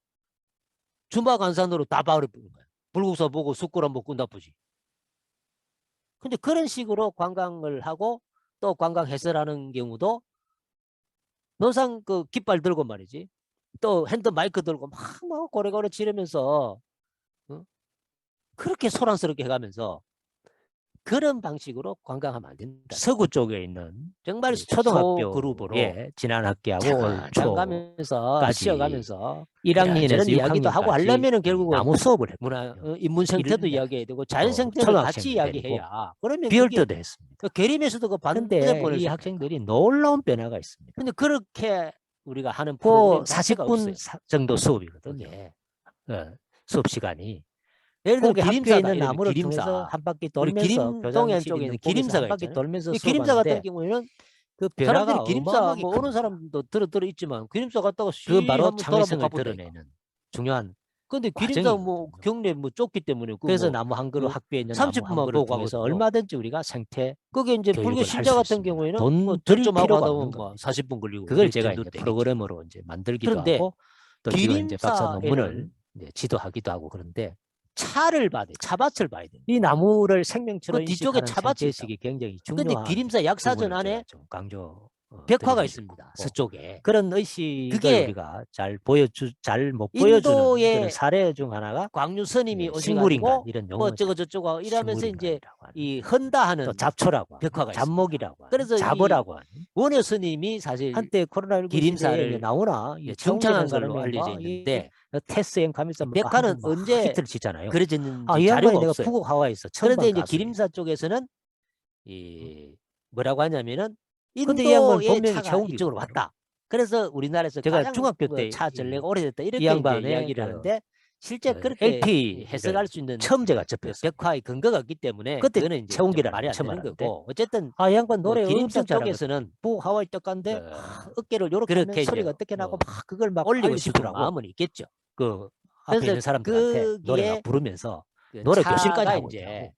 주마간산으로 다 버려버린 거야. 불국사 보고 숯불 먹고 나쁘지. 근데 그런 식으로 관광을 하고 또 관광 해설하는 경우도 노상 그 깃발 들고 말이지. 또 핸드 마이크 들고 막 고래고래 지르면서 그렇게 소란스럽게 해가면서 그런 방식으로 관광하면 안 된다. 서구 쪽에 있는 정말 초등학교 그룹으로 지난 학기하고 올 초가면서 쉬어가면서 1학년에서 이야기도 하고 하려면은 결국은 나무 수업을 문화 인문 생태도 이야기해야 되고 자연 생태도 같이 이야기해야. 그러면 비올 때도 했습니다. 계림에서도 그 반대 이 학생들이 놀라운 변화가 있습니다. 근데 그렇게 우리가 하는 프로그램 40분 정도 수업이거든요. 수업 시간이. 예를 들어 기림사에 있는 나무를 통해서 한 바퀴 돌면서 기림동해 쪽에 있는 기림사가 한 바퀴 돌면서 기림사 같은 경우에는 그 사람들이 기림사 뭐 오는 사람도 들어 있지만 기림사 갔다가 그 바로 참회성을 드러내는 중요한. 근데 기림사 뭐 경례 뭐 좁기 때문에 그래서 뭐 나무 한 그루 학교에 있는 30분만 보고 가서 얼마든지 우리가 생태 그게 이제 불교 신자 같은 경우에는 돈 들일 필요가 없는 거 40분 걸리고 그걸 제가 이제 프로그램으로 이제 만들기도 하고 또 지금 이제 박사 논문을 이제 지도하기도 하고 그런데 차를 봐야 돼. 차밭을 봐야 돼. 이 나무를 생명처럼 그 뒤쪽에 차밭이 굉장히 중요한. 근데 기림사 약사전 안에 강조 벽화가 있습니다. 서쪽에. 그런 의식을 우리가 잘 못 보여주는 그런 사례 중 하나가 광유 스님이 오셔가지고 이런 뭐 어쩌고 저쩌고 이러면서 이제 이 헌다하는 또 잡초라고 벽화가 잡목이라고 그래서 잡어라고 하는 원효 스님이 사실 한때 코로나19 기림사를 나오나 정창한 걸로 알려져 있는데 테스트행 가면서 벽화는 언제 히트를 치잖아요. 그려졌는지 자료가 내가 푸고 하와이에서 그런데 이제 기림사 쪽에서는 이 뭐라고 하냐면은 인도의 차가 이쪽으로 왔다. 그래서 우리나라에서 제가 중학교 때 차 전례가 오래됐다 이렇게 이야기를 하는데 실제 그렇게 LP 해석할 수 있는 처음 제가 접했어요. 벽화의 근거가 없기 때문에 그거는 이제 말이 안 되는 거고 어쨌든 이 양반 노래 기림사 쪽에서는 뭐 하와이 떡간데 어깨를 이렇게 소리가 어떻게 나고 막 그걸 막 올리고 싶은 마음은 있겠죠. 그 앞에 있는 사람들한테 노래 부르면서 노래 교실까지 하고 이제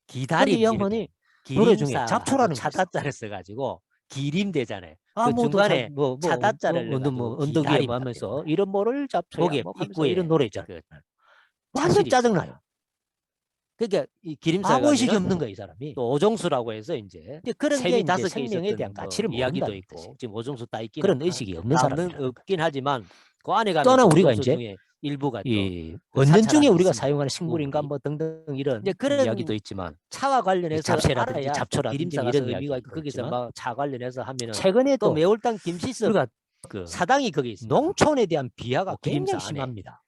기다림 양반이 노래 중에 잡초라는 차다자를 써가지고 기림되잖아요. 그 중간에 차다자를 언덕 위에 하면서 이런 뭐를 잡초야 뭐 입구에 이런 노래 있잖아요. 완전 짜증나요. 그러니까 이 기림사가 의식이 없는 거야 이 사람이. 또 오종수라고 해서 이제 그런 게 다섯 생명에 대한 가치를 이야기도 있고 지금 오종수 따 있긴 그런 의식이 없는 사람은 없긴 하지만 그 안에 가면 또 하나 우리가 이제 일부가 이 원전중에 우리가 사용하는 식물인가 뭐 등등 이런 그런 이야기도 있지만 차와 관련해서 잡채라든지 잡초라든지 이런 의미가 있고 거기서 막 차 관련해서 하면은 최근에 또 매월당 김시섭 그 사당이 거기 있습니다. 농촌에 대한 비하가 굉장히 심합니다.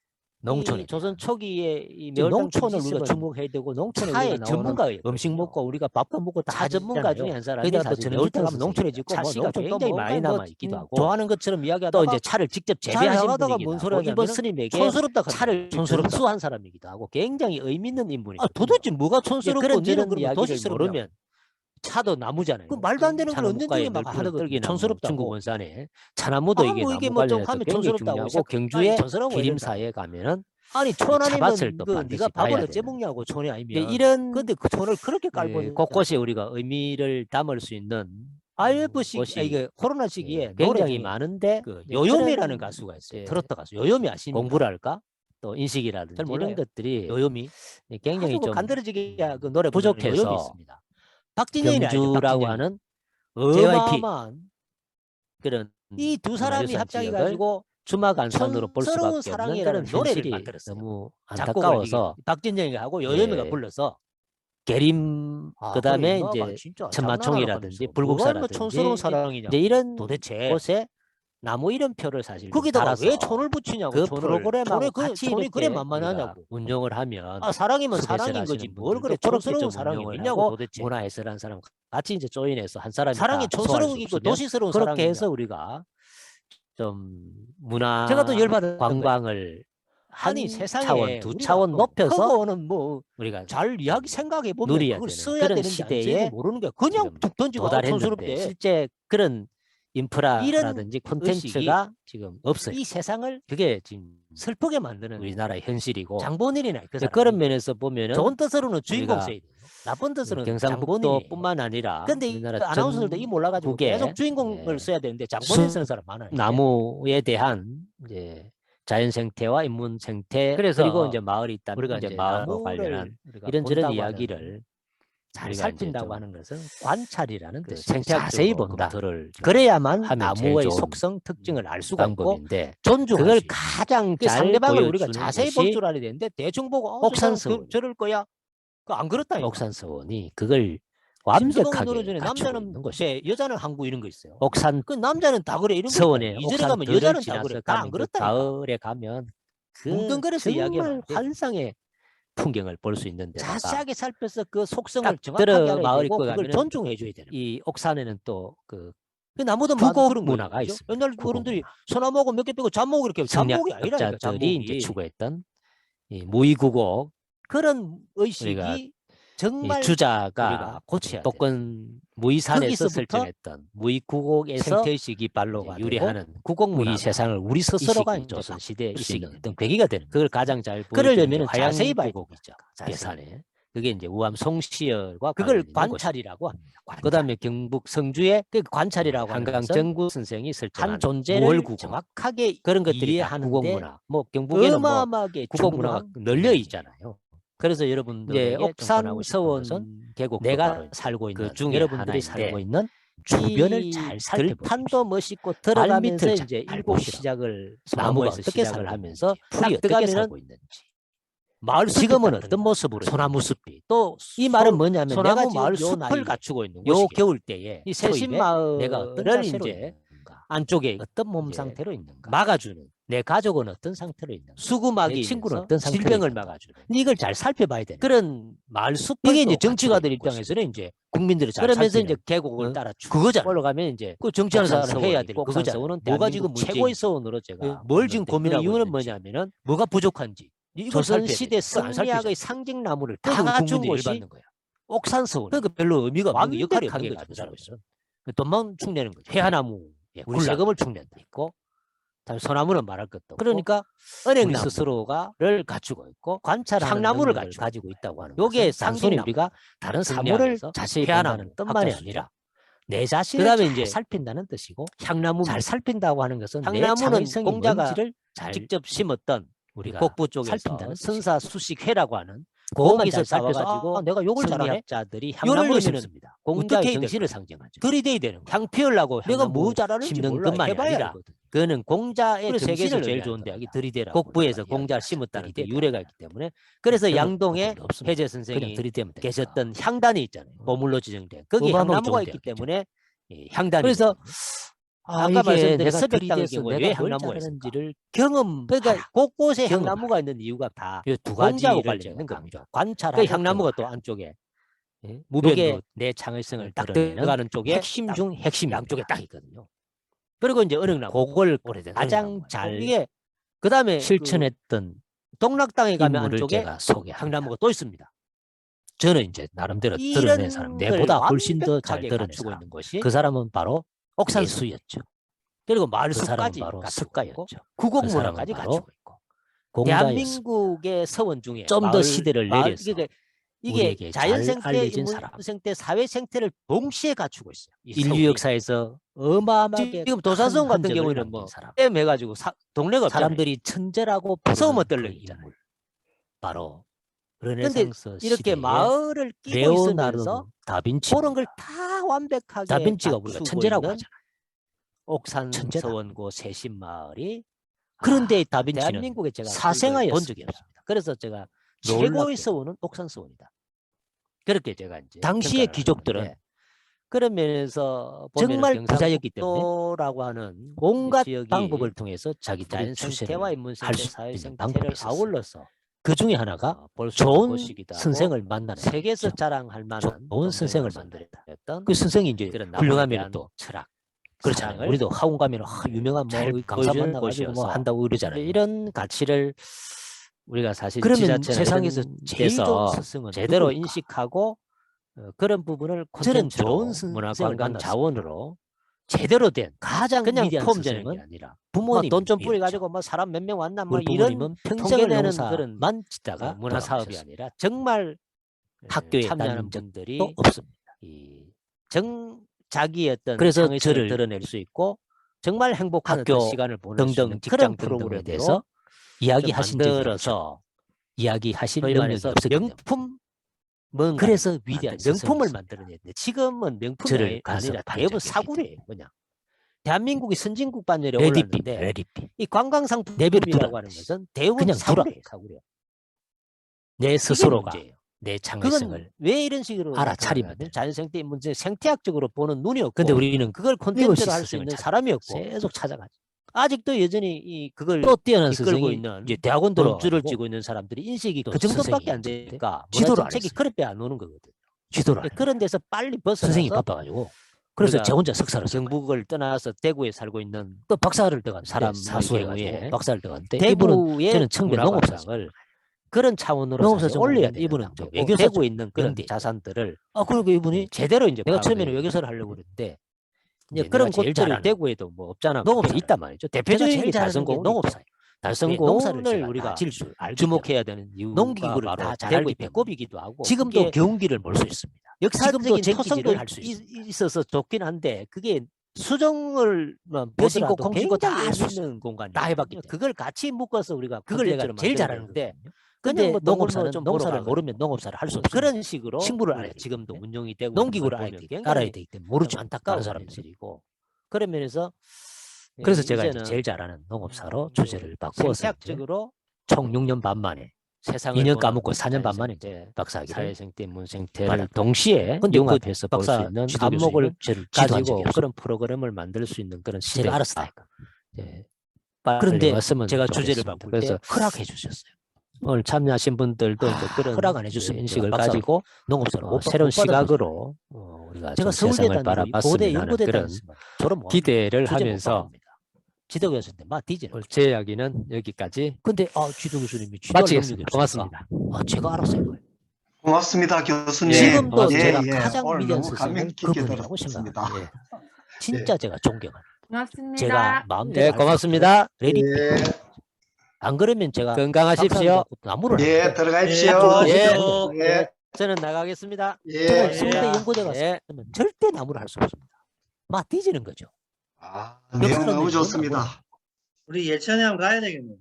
농촌에 조선 초기에 이 농촌을 우리가 주목해야 되고 농촌에 전문가예요. 음식 먹고 우리가 밥도 먹고 다 전문가 중에 한 사람이 사실 매월당 가면 농촌에 짓고 차씨가 굉장히 많이 남아 있기도 하고 좋아하는 것처럼 이야기하다가 또 이제 차를 직접 재배하신 분이기도 하고 일본 스님에게 촌스럽다 차를 전수한 사람이기도 하고 굉장히 의미 있는 인물이거든요. 도대체 뭐가 촌스럽고 이런 이야기를 모르면 차도 나무잖아요. 그 말도 안 되는 걸 은연중에 막 하거든요. 촌스럽다고. 중국 원산에 차나무도 이게 뭐 이게 나무 뭐 좀 관련해서 하면 굉장히 촌스럽다고 중요하고 경주의 촌스러워 기림사에 가면은 아니 촌 이 차밭을 아니면 또 그 반드시 네가 밥을 봐야 어째 되는. 먹냐고 촌이 아니면. 이런 근데 그 촌을 그렇게 깔고 곳곳에 우리가 의미를 담을 수 있는 IF 시 곳이 이게 코로나 시기에 노래 굉장히 중에 많은데 그 요요미라는 그런 가수가 있어요. 이제 트로트 가수. 요요미 아십니까? 공부랄까 또 인식이라든지 잘 이런 몰라요. 것들이 요요미. 굉장히 아주 뭐 좀 간드러지게 그 노래 부르는 요요미 부족해서 있습니다. 박진영이 알죠? 경주라고 박진영이. 하는 어마어마한 그런 이 두 사람이 문화유산 합작해 지역을 가지고 주마간산으로 볼 촌스러운 수밖에 없는 사랑이라는 그런 노래를 현실이 만들었어요. 너무 작곡을 안타까워서 박진영이 하고 요요미가 불러서 계림 아, 그다음에 그래, 이제 진짜 천마총이라든지 뭐가 불국사라든지 촌스러운 사랑이냐 이제 이런 도대체 곳에 나무 이름표를 사실 좀 거기다가 왜 달아서 촌을 붙이냐고 그 촌을. 프로그램하고 촌이 같이 촌이 그래 이렇게 만만하냐고. 우리가 운영을 하면 아 사랑이면 수배설 사랑인 거지 하시는 뭘 그래 분들도 그렇게 촌스러운 좀 사랑이 운영을 있냐고 하고 도대체. 문화예술한 사람 같이 이제 조인해서 한 사람이 사랑이 다 소화할 수 촌스러운 거 없으면 도시스러운 그렇게 사랑이냐. 해서 우리가 좀 제가 또 문화 열받았던 거예요. 관광을 아니 한 세상에 차원, 두 우리가 차원 높여서 그거는 뭐 우리가 잘 이야기 생각해 보면 누려야 그걸 되는 써야 그런 되는지 안 써야 시대에 되는지 모르는 게 그냥 지금 툭 던지고 도달했는데 촌스럽대. 실제 그런 이런 인프라라든지 의식이 콘텐츠가 지금 없어요. 이 세상을 그게 지금 슬프게 만드는 우리나라의 현실이고 장본인이나 그 사람이. 그런 면에서 보면은 좋은 뜻으로는 주인공 우리가 써야 돼요. 나쁜 뜻으로는 경상북도뿐만 아니라 근데 이 우리나라 아나운서들도 이 몰라가지고 계속 전국에 주인공을 써야 되는데 장본인 쓰는 사람 많아요. 나무에 대한 이제 자연 생태와 인문 생태 그래서 그리고 이제 마을이 있다면 우리가 이제 이제 마을과 나무를 관련한 우리가 이런저런 본다고 이야기를 잘 우리가 이제 살핀다고 좀 하는 것은 관찰이라는 그 뜻이 생태학적으로 자세히 본다. 검토를 그래야만 하면 제일 나무의 좋은 속성 특징을 알 수가 있고 방법인데 존중할 그걸 수 있고. 가장 그 잘 상대방을 우리가 보여주는 자세히 볼 것이 줄 알아야 되는데 대충 보고 옥산서원. 저럴 거야. 그 안 그렇다니까. 옥산서원이 그걸 심수봉이 완벽하게 노래전에 갖추고 남자는 있는 것이 배, 여자는 항구 이런 거 있어요. 옥산 그 남자는 다 그래 이런 거 서원에 이전에 가면 옥산들을 여자는 다 지나서 그래. 다 안 가면 그 그렇다니까. 가을에 가면 그 뭉뚱그려서 이야기하면 정말 안 돼. 환상의 풍경을 볼 수 있는 데다가 자세하게 살펴서 그 속성을 딱 정확하게 들어 알아야 마을 되고 입구에 그걸 가면은 존중해 줘야 되는 거예요. 이 옥산에는 또 그 그 나무도 구곡 그런 거예요. 문화가 그죠? 있습니다. 옛날 구곡 어른들이 문화. 소나무하고 몇 개 빼고 잡목 이렇게 잡목이 아니라니까. 성리학자들이 이제 잡목이. 추구했던 이 무의구곡 그런 우리가 의식이 이 정말 주자가 우리가 고쳐야 돼. 독건 무의산에서 거기서부터 설정했던 무의구곡에서 생태의식이 발로가 되고 유래하는 구곡문화 이 세상을 우리 스스로가 이식이 이제 조선 시대에 수 있는 있는 어떤 계기가 되는 그걸 가장 잘 보여주는 게 그러려면 자세히 봐야 화양구곡이죠. 자세히. 예산에 그게 이제 우암 송시열과 그걸 관련 있는 관찰이라고 합니다. 관찰. 그다음에 경북 성주에 그 관찰이라고 하는 한강 것은 정구 선생이 설정한 한 존재를 무월구곡 정확하게 그런 것들이 다 이해하는데 구곡문화. 뭐 경북에는 뭐 어마어마하게 구곡문화가 중요한 널려 문화지. 있잖아요. 그래서 이제 여러분들에게 접근하고 싶은 옥산서원 것은 계곡도 내가 바로 살고 있는 그 중에 여러분들이 하나인데 살고 있는 주변을 잘 살펴보십시오. 들판도 멋있고 들어가면서 발밑을 이제 잘 일곱 보시라. 시작을 나무가 소나무에서 어떻게 시작을 살고 하면서 있는지, 풀이 딱 어떻게 들어가면은 살고 있는지, 마을 숲이 지금은 있다 어떤 모습으로 소나무 있는지. 숲이 또 이 말은 뭐냐면 소나무 내가 지금 마을 요 숲을 나이에 갖추고 있는 요 곳이에요. 겨울 때에 이 초입에 새신마을을 내가 어떤 자세로 이제 있는가 안쪽에 어떤 몸 이제 상태로 있는가 막아주는 내 가족은 어떤 상태로 있는가 수구막이 내 친구는 있면서 어떤 상태로 질병을 있는가. 막아주는 이걸 잘 살펴봐야 되는 그런 마을 숲을 이게 이제 또 정치가들 갖추고 있는 입장에서는 이제 국민들을 잘 그러면서 살피는 이제 계곡을 따라 그거잖아. 올라가 올라가면 이제 그 정치하는 사람 해야 옥산서원이 될 있고 그거잖아요. 옥산서원은 뭐가 지금 대한민국 최고의 문제인지, 서원으로 제가 뭘 지금 보는데 고민하고 그 이유는 있는지, 뭐냐면은 뭐가 부족한지 이걸 조선 살펴야 시대 돼. 그걸 안 살피잖아. 성리학의 상징 나무를 다 그러니까 갖춘 국민들이 곳이 열받는 거야. 옥산서원. 그러니까 별로 의미가 없는 거, 역할이 완벽하게 없는 거죠. 그 가지고 사람은. 돈만 축내는 거죠. 회화나무 우리 굴락 세금을 축낸다. 있고 다음 소나무는 말할 것도 없고 그러니까 우리 은행나무 스스로가를 갖추고 있고 관찰하는 향나무를 능력을 가지고 있다고 하는 요게 것은 단순히 상징 우리가 다른 사물을 성리학에서 자세히 회화나무, 본다는 뜻만이 학자수죠. 아니라 내 자신을 그다음에 잘 이제 살핀다는 뜻이고 향나무 잘 살핀다고 하는 것은 내 향나무는 자의성이 공자가 뭔지를 잘 직접 심었던 우리가 북부 쪽에서 살핀다는 선사수식회라고 하는 그것만 거기서 잘 살펴서 살펴가지고 내가 욕을 잘하네. 성리학자들이 요를 향나무를 넣으면은 심습니다. 어떻게 공자의 해야 정신을 되는 상징하죠. 들이대야 되는 거야. 향 피우려고 내가 뭐 향나무 잘하는지 심는 몰라. 것만이 해봐야 아니라 알거든. 그거는 공자의 그래서 세계에서 정신을 제일 의미하는 좋은 겁니다. 대학이 들이대라고 곡부에서 우리가 공자를 이야기하죠. 심었다는 게 들이대라. 유래가 있기 때문에 그래서 저는 양동에 그런 게 없습니다. 해제 그냥 선생이 들이대면 되니까. 계셨던 향단이 있잖아요. 보물로 지정된 거기 어마어마하게 향나무가 좋은 있기 대학이죠. 때문에 이 향단이 그래서 아까 이게 말씀드린 내가 서백당의 들이대서 경우에 내가 왜 뭘 향나무가 잘하는지를 있을까? 경험 그러니까 곳곳에 경험을 향나무가 있는 이유가 다 두 공자하고 가지를 관련 제가 있는 겁니다. 강조. 관찰하고 그 향나무가 또 경험하라. 안쪽에 예? 요게 무변도 내 창의성을 딱 드러내는 들어가는 쪽에 핵심 딱 중 핵심이 양쪽에 양쪽에 딱 딱 있거든요. 그리고 이제 은행나무. 그걸 오래된 가장 은행나무가 잘 있고. 이게 그다음에 실천했던 동락당에 가면 인물을 안쪽에 제가 소개합니다. 향나무가 또 있습니다. 저는 이제 나름대로 이런 드러낸 사람, 걸 내보다 훨씬 더 잘 완벽하게 드러낸 갖추고 사람. 있는 것이 그 사람은 바로 옥산수. 예수였죠. 그리고 그 사람은 말수까지 바로 갖추고 있고 석가였죠. 구곡문화까지 그 사람은 갖추고 있고 공자였습니다. 대한민국의 서원 중에 좀 더 시대를 내려서 이게 우리에게 자연 잘 생태, 알려진 인문 사람. 생태, 사회 생태를 동시에 갖추고 있어요. 이 인류 서울이. 역사에서 어마어마하게 지금 도산서원 큰 같은 흔적을 경우에는 남긴 뭐 사람. 땜해가지고 동네가 없잖아요. 사람들이 천재라고 서울만 부르는 떨려 그 있잖아요. 인물. 바로 근데 르네상스 이렇게 시대의 마을을 끼고 레오나르도 있으면서 다빈치. 그런 걸 다 완벽하게 다빈치가 우리가 갖추고 천재라고 있는 하잖아요. 옥산 천재다. 서원고 세신마을이 그런데 다빈치는 대한민국에 제가 사생아였습니다. 본 적이 없습니다. 그래서 제가 놀랍게도. 최고의 서원은 옥산 서원이다. 그렇게 제가 이제 당시의 평가를 귀족들은 하는데 그런 면에서 정말 부자였기 때문에 경상북도라고 하는 온갖 지역이 방법을 통해서 자기들의 자연 출세를 생태와 인문 할 생태, 수 사회 있는 방법이 생태를 있었어요. 아울러서 그 중에 하나가 볼 수 있는 좋은 곳이기도 하고 선생을 만나는 세계에서 거죠. 자랑할 만한 좋은 선생을 만들었다. 만들었던 그 선생이 이제 그런 훌륭하면 또 철학, 그렇잖아요. 사랑을 우리도 학원 가면 유명한 잘 뭐 강사 보여주는 만나가지고 뭐 곳이어서 한다고 그러잖아요. 이런 가치를 우리가 사실 그러면 지자체나 세상에서 이런 제일 좋은 데서 스승은 제대로 누구일까? 인식하고 그런 부분을 저는 콘텐츠로 좋은 선생을 문화관광 만났습니다. 자원으로 제대로 된 가장 그냥 위대한 폼되는 게 선생은 아니라 부모님이었죠. 돈 좀 뿌리 가지고 뭐 사람 몇 명 왔나 뭐 우리 이런 부모님은 평생을 통계내는 농사만 짓다가 문화 사업이 돌아가셨어요. 아니라 정말 학교에 참여하는 다닌 적도 분들이 없습니다. 자기의 어떤 그래서 창의성을 저를 드러낼 수 있고 정말 행복한 학교 어떤 시간을 보낼 수 등등 있는 직장 그런 등등에 프로그램으로 대해서 좀 이야기하신 적이 없죠. 만들어서 이야기하실 소위 능력이 말해서 없었기 때문에. 명품 뭔가 그래서 위대한 명품을 스승이었습니다. 만들어냈는데 지금은 명품이 저를 가서 아니라 반 대부분 적이 사구려예요. 그냥 대한민국이 선진국 반열에 레디피, 올랐는데 레디피. 이 관광상품이라고 내버려 하는 것은 대부분 그냥 사구려예요. 사구려. 내 이게 스스로가 문제예요. 내 그건 창의성을 왜 이런 식으로 알아차리면 나타나냐면 자연생태 문제 생태학적으로 보는 눈이 없고 근데 우리는 그걸 끊임없이 콘텐츠로 할 수 스승을 있는 찾아 사람이 없고 계속 찾아가죠. 아직도 여전히 그걸 또 뛰어난 이끌고 스승이 있는 이제 대학원 돈줄을 들어가지고 쥐고 있는 사람들이 인식이 또 그 정도밖에 안 선생이 되니까 지도를 안 문화정책이 했어요. 그릇 안 오는 거거든요. 지도를 안 그런 데서 빨리 선생이 벗어나서 바빠가지고 그래서 우리가 제 혼자 석사를 썼어요. 경북을 떠나서 대구에 살고 있는 또 박사를 떠간 사람 사수에 경우에 가지고 박사를 떠갔는데 이분은 대구의 저는 청배 농업사 문화관광을 그런 차원으로 농업사 사실 전공해야 올려야 되는데 되는 이분은 단계고 외교사 대구에 있는 그런 연대 자산들을 그리고 이분이 제대로 이제 내가 파악을 처음에는 해야 외교사를 하려고 그랬는데 이제 이제 그런 내가 제일 곳들이 잘하는 대구에도 뭐 없잖아. 농업사 있단 말이죠. 제가 대표적인 제일 게 잘하는 게 달성공원 농업사예요. 농사를 달성공원을 제가 우리가 다 지을 줄 알기 주목해야 되는 이유가 농기구를 바로 다 잘 알기 대구의 때문에 배꼽이기도 하고 지금도 그게 경운기를 몰 수 있습니다. 지금도 역사적인 쟁기지를 토성도 할수 있습니다. 있어서 좋긴 한데 그게 수정을 벼신고, 보더라도 콩신고 다 굉장히 할수 의미 있어요. 있는 공간이에요. 다 해봤기 때문에. 그걸 같이 묶어서 우리가 그걸 내가 콘텐츠로 제일 만들어야 잘하는 되는데 거거든요. 그냥 근데 뭐 동물로 농업사는 좀 보러 농사를 가거나 모르면 농업사를 할 수 없습니다. 그런 식으로 식물을 우리가 알아야 되기 지금도 때문에. 운영이 되고 농기구를 있는 걸 보면 알아야 굉장히 되기 때문에 모르죠. 안타까운 다른 사람들은. 현실이고 그런 면에서 그래서 제가 이제 이제는 제일 잘하는 농업사로 주제를 바꾸어서 이제 생태학적으로 총 6년 반 만에 세상을 2년 보는 까먹고 4년 반 만에 자연생태, 박사학위를 사회생태, 문생태를 받았다. 동시에 근데 그 융합해서 볼 수 박사 있는 지도 안목을 교수님은 저를 지도한 적이 가지고 없어요. 그런 프로그램을 만들 수 있는 그런 시대가 제가 알았다니까. 그런데 왔으면 제가 좋겠습니다. 주제를 바꿀 때 그래서 허락해 주셨어요. 오늘 참여하신 분들도 이제 그런 허락 안 해줬으면 인식을 제가 박사를 가지고 농업사를 새로운 못 받았을 시각으로 우리가 제가 좀 서울대 세상을 다니고 고대 바라봤으면 하는 연고대 그런 다녔으면 졸업 못 기대를 주제 못 하면서 받습니다. 지도 교수인데 막 뒤지는 오늘 거죠. 제 이야기는 여기까지 근데 지도 교수님이 지도할 능력이 마치겠습니다. 없으니까 고맙습니다. 제가 알아서 이걸 고맙습니다, 교수님. 지금도 지금도 제가 가장 오늘 위대한 너무 감명 스승은 깊게 그분이라고 들었습니다. 생각합니다. 진짜 제가 존경합니다. 고맙습니다. 제가 마음대로 네, 할 수 고맙습니다. 없는 레디 예, 안 그러면 제가 건강하십시오. 나무를 예, 들어가십시오. 들어가십시오. 예, 저는 나가겠습니다. 제가 예. 서울대 연고대 가서 예. 절대 나무를 할 수 없습니다. 막 뒤지는 거죠. 아, 내용 너무 좋습니다. 우리 예천에 한번 가야 되겠네.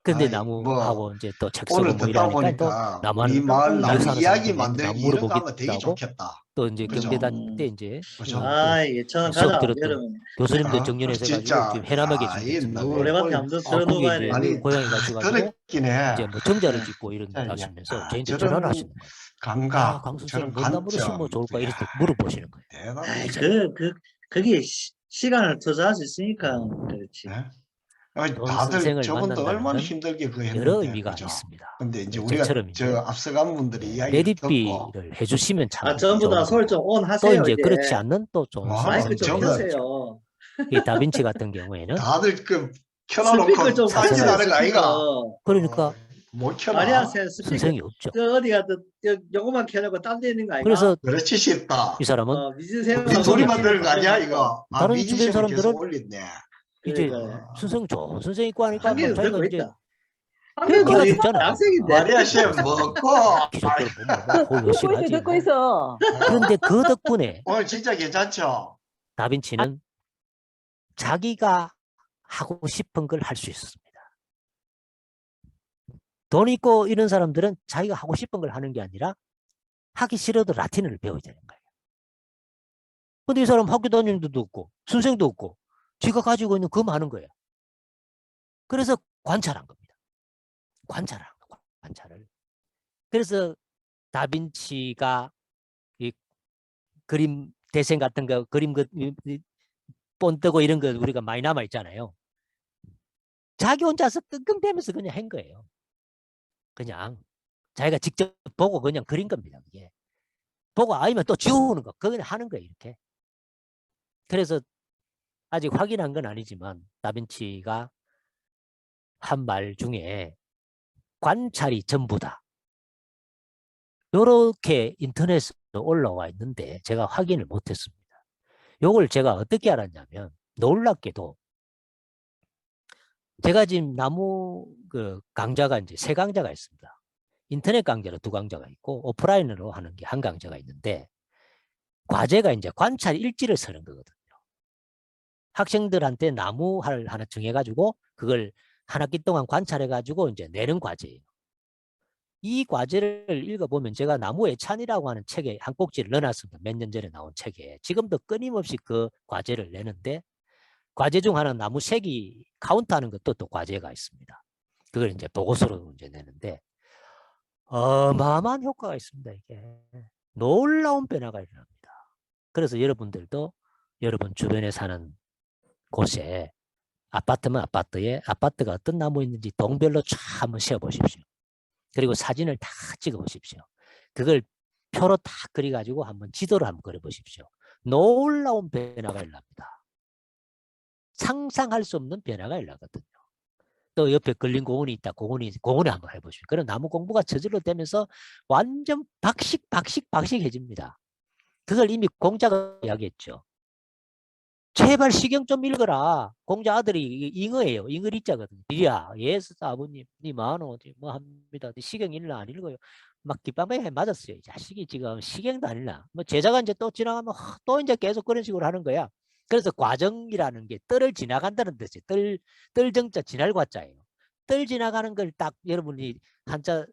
근데 아이, 나무하고 이제 또 책 쓰고 오늘 뭐 듣다 이러니까 또 보니까 나무하는 우리 마을 나무 사는 이야기 사람들이 만들기 나무 이런 거 물어보기도 하면 되게 하고 좋겠다. 또 이제 그죠? 경대 다닐 때 이제 그죠? 아, 예천은 수업 가자. 들었던 여러분. 교수님들 아, 정년에서 진짜. 가지고 지금 해남하게 아, 지금 이 생각을 너무 해요. 노래밖에 안 들어 거기 들어가야 이제 돼. 아니, 고향에 가셔가지고 들었긴 해. 이제 뭐 정자를 짓고 이런 야, 하시면서 야, 저희한테 저런 전화를 하시는 거예요. 감각, 광수 저런 씨, 뭔 나무를 심으면 관점. 좋을까 이렇게 물어보시는 거예요. 아이, 대단하죠. 그게 시간을 투자할 수 있으니까 그렇지. 네? 아니, 좋은 다들 선생을 저분도 만난다는 얼마나 건 힘들게 그거 했는데. 여러 의미가 그죠? 있습니다. 근데 이제 네, 우리가 저처럼 이제 저 앞서간 분들이 이야기를 듣고 레디비를 해주시면 참 아, 전부 다 좋은 소리 좀 거고. 온 또 하세요. 이제 이제. 그렇지 않는 또 좋은 와, 마이크 좀 전부 다 켜세요. 이 다빈치 같은 경우에는 다들 그 스피커 켜놔놓고 좀 사생활 딴짓하는 거 아이가. 스피커. 그러니까 못 켜나? 마리아 새 스피커. 선생이 없죠. 저 어디 가도 요거만 켜놓고 딴 데 있는 거 아이가? 그래서 그렇지 싶다. 이 사람은 미진생은 우리 소리만 들은 거 아니야 이거? 아, 다른 주변 미지식을 계속 사람들은 올렸네. 이제 그러니까. 선생 좋은 선생 있고 하니까 한 뭐 개도 자기가 들고 이제 있다. 한 개도 걔가 들고 듣잖아. 있다. 학생인데. 마리아 쌤 먹고 기적대로 보면 거의 몇 듣고 시간 있어, 하지. 듣고 있어. 그런데 그 덕분에 오늘 진짜 괜찮죠? 다빈치는 자기가 하고 싶은 걸 할 수 있었습니다. 돈 있고 이런 사람들은 자기가 하고 싶은 걸 하는 게 아니라 하기 싫어도 라틴어를 배워야 되는 거예요. 근데 이 사람 학교 다니는 데도 없고 선생도 없고 지가 가지고 있는 그 많은 거예요. 그래서 관찰한 겁니다. 관찰하는 거, 관찰을. 그래서 다빈치가 이 그림 대생 같은 거, 그림 본뜨고 이런 거 우리가 많이 남아 있잖아요. 자기 혼자서 끙끙대면서 그냥 한 거예요. 그냥 자기가 직접 보고 그냥 그린 겁니다. 그게 보고 아니면 또 지우는 거, 그건 하는 거예요. 이렇게. 그래서 아직 확인한 건 아니지만 다빈치가 한 말 중에 관찰이 전부다. 이렇게 인터넷에 올라와 있는데 제가 확인을 못했습니다. 이걸 제가 어떻게 알았냐면 놀랍게도 제가 지금 나무 그 강좌가 이제 3강좌가 있습니다. 인터넷 강좌로 2강좌가 있고 오프라인으로 하는 게 1강좌가 있는데 과제가 이제 관찰 일지를 쓰는 거거든요. 학생들한테 나무를 하나 정해가지고 그걸 한 학기 동안 관찰해가지고 이제 내는 과제예요. 이 과제를 읽어보면 제가 나무의 찬이라고 하는 책에 한 꼭지를 넣어놨습니다. 몇 년 전에 나온 책에. 지금도 끊임없이 그 과제를 내는데 과제 중 하나는 나무 색이 카운트하는 것도 또 과제가 있습니다. 그걸 이제 보고서로 이제 내는데 어마어마한 효과가 있습니다. 이게 놀라운 변화가 일어납니다. 그래서 여러분들도 여러분 주변에 사는 곳에 아파트면 아파트에 아파트가 어떤 나무 있는지 동별로 쫙 한번 세어보십시오. 그리고 사진을 다 찍어보십시오. 그걸 표로 다 그려가지고 한번 지도를 한번 그려보십시오. 놀라운 변화가 일어납니다. 상상할 수 없는 변화가 일어나거든요. 또 옆에 걸린 공원이 있다. 공원에 한번 해보십시오. 그럼 나무 공부가 저절로 되면서 완전 박식해집니다. 그걸 이미 공자가 이야기했죠. 제발 시경 좀 읽어라. 공자 아들이 잉어예요. 잉어리자거든요. 비리야, 예스 아버님, 니 마노 뭐 합니다. 시경 읽나 안 읽어요. 막 깃방방에 맞았어요. 이 자식이 지금 시경도 안 읽나. 뭐 제자가 이제 또 지나가면 또 이제 계속 그런 식으로 하는 거야. 그래서 과정이라는 게 뜰을 지나간다는 뜻이에요. 뜰정자 지날과자예요. 뜰 지나가는 걸 딱 여러분이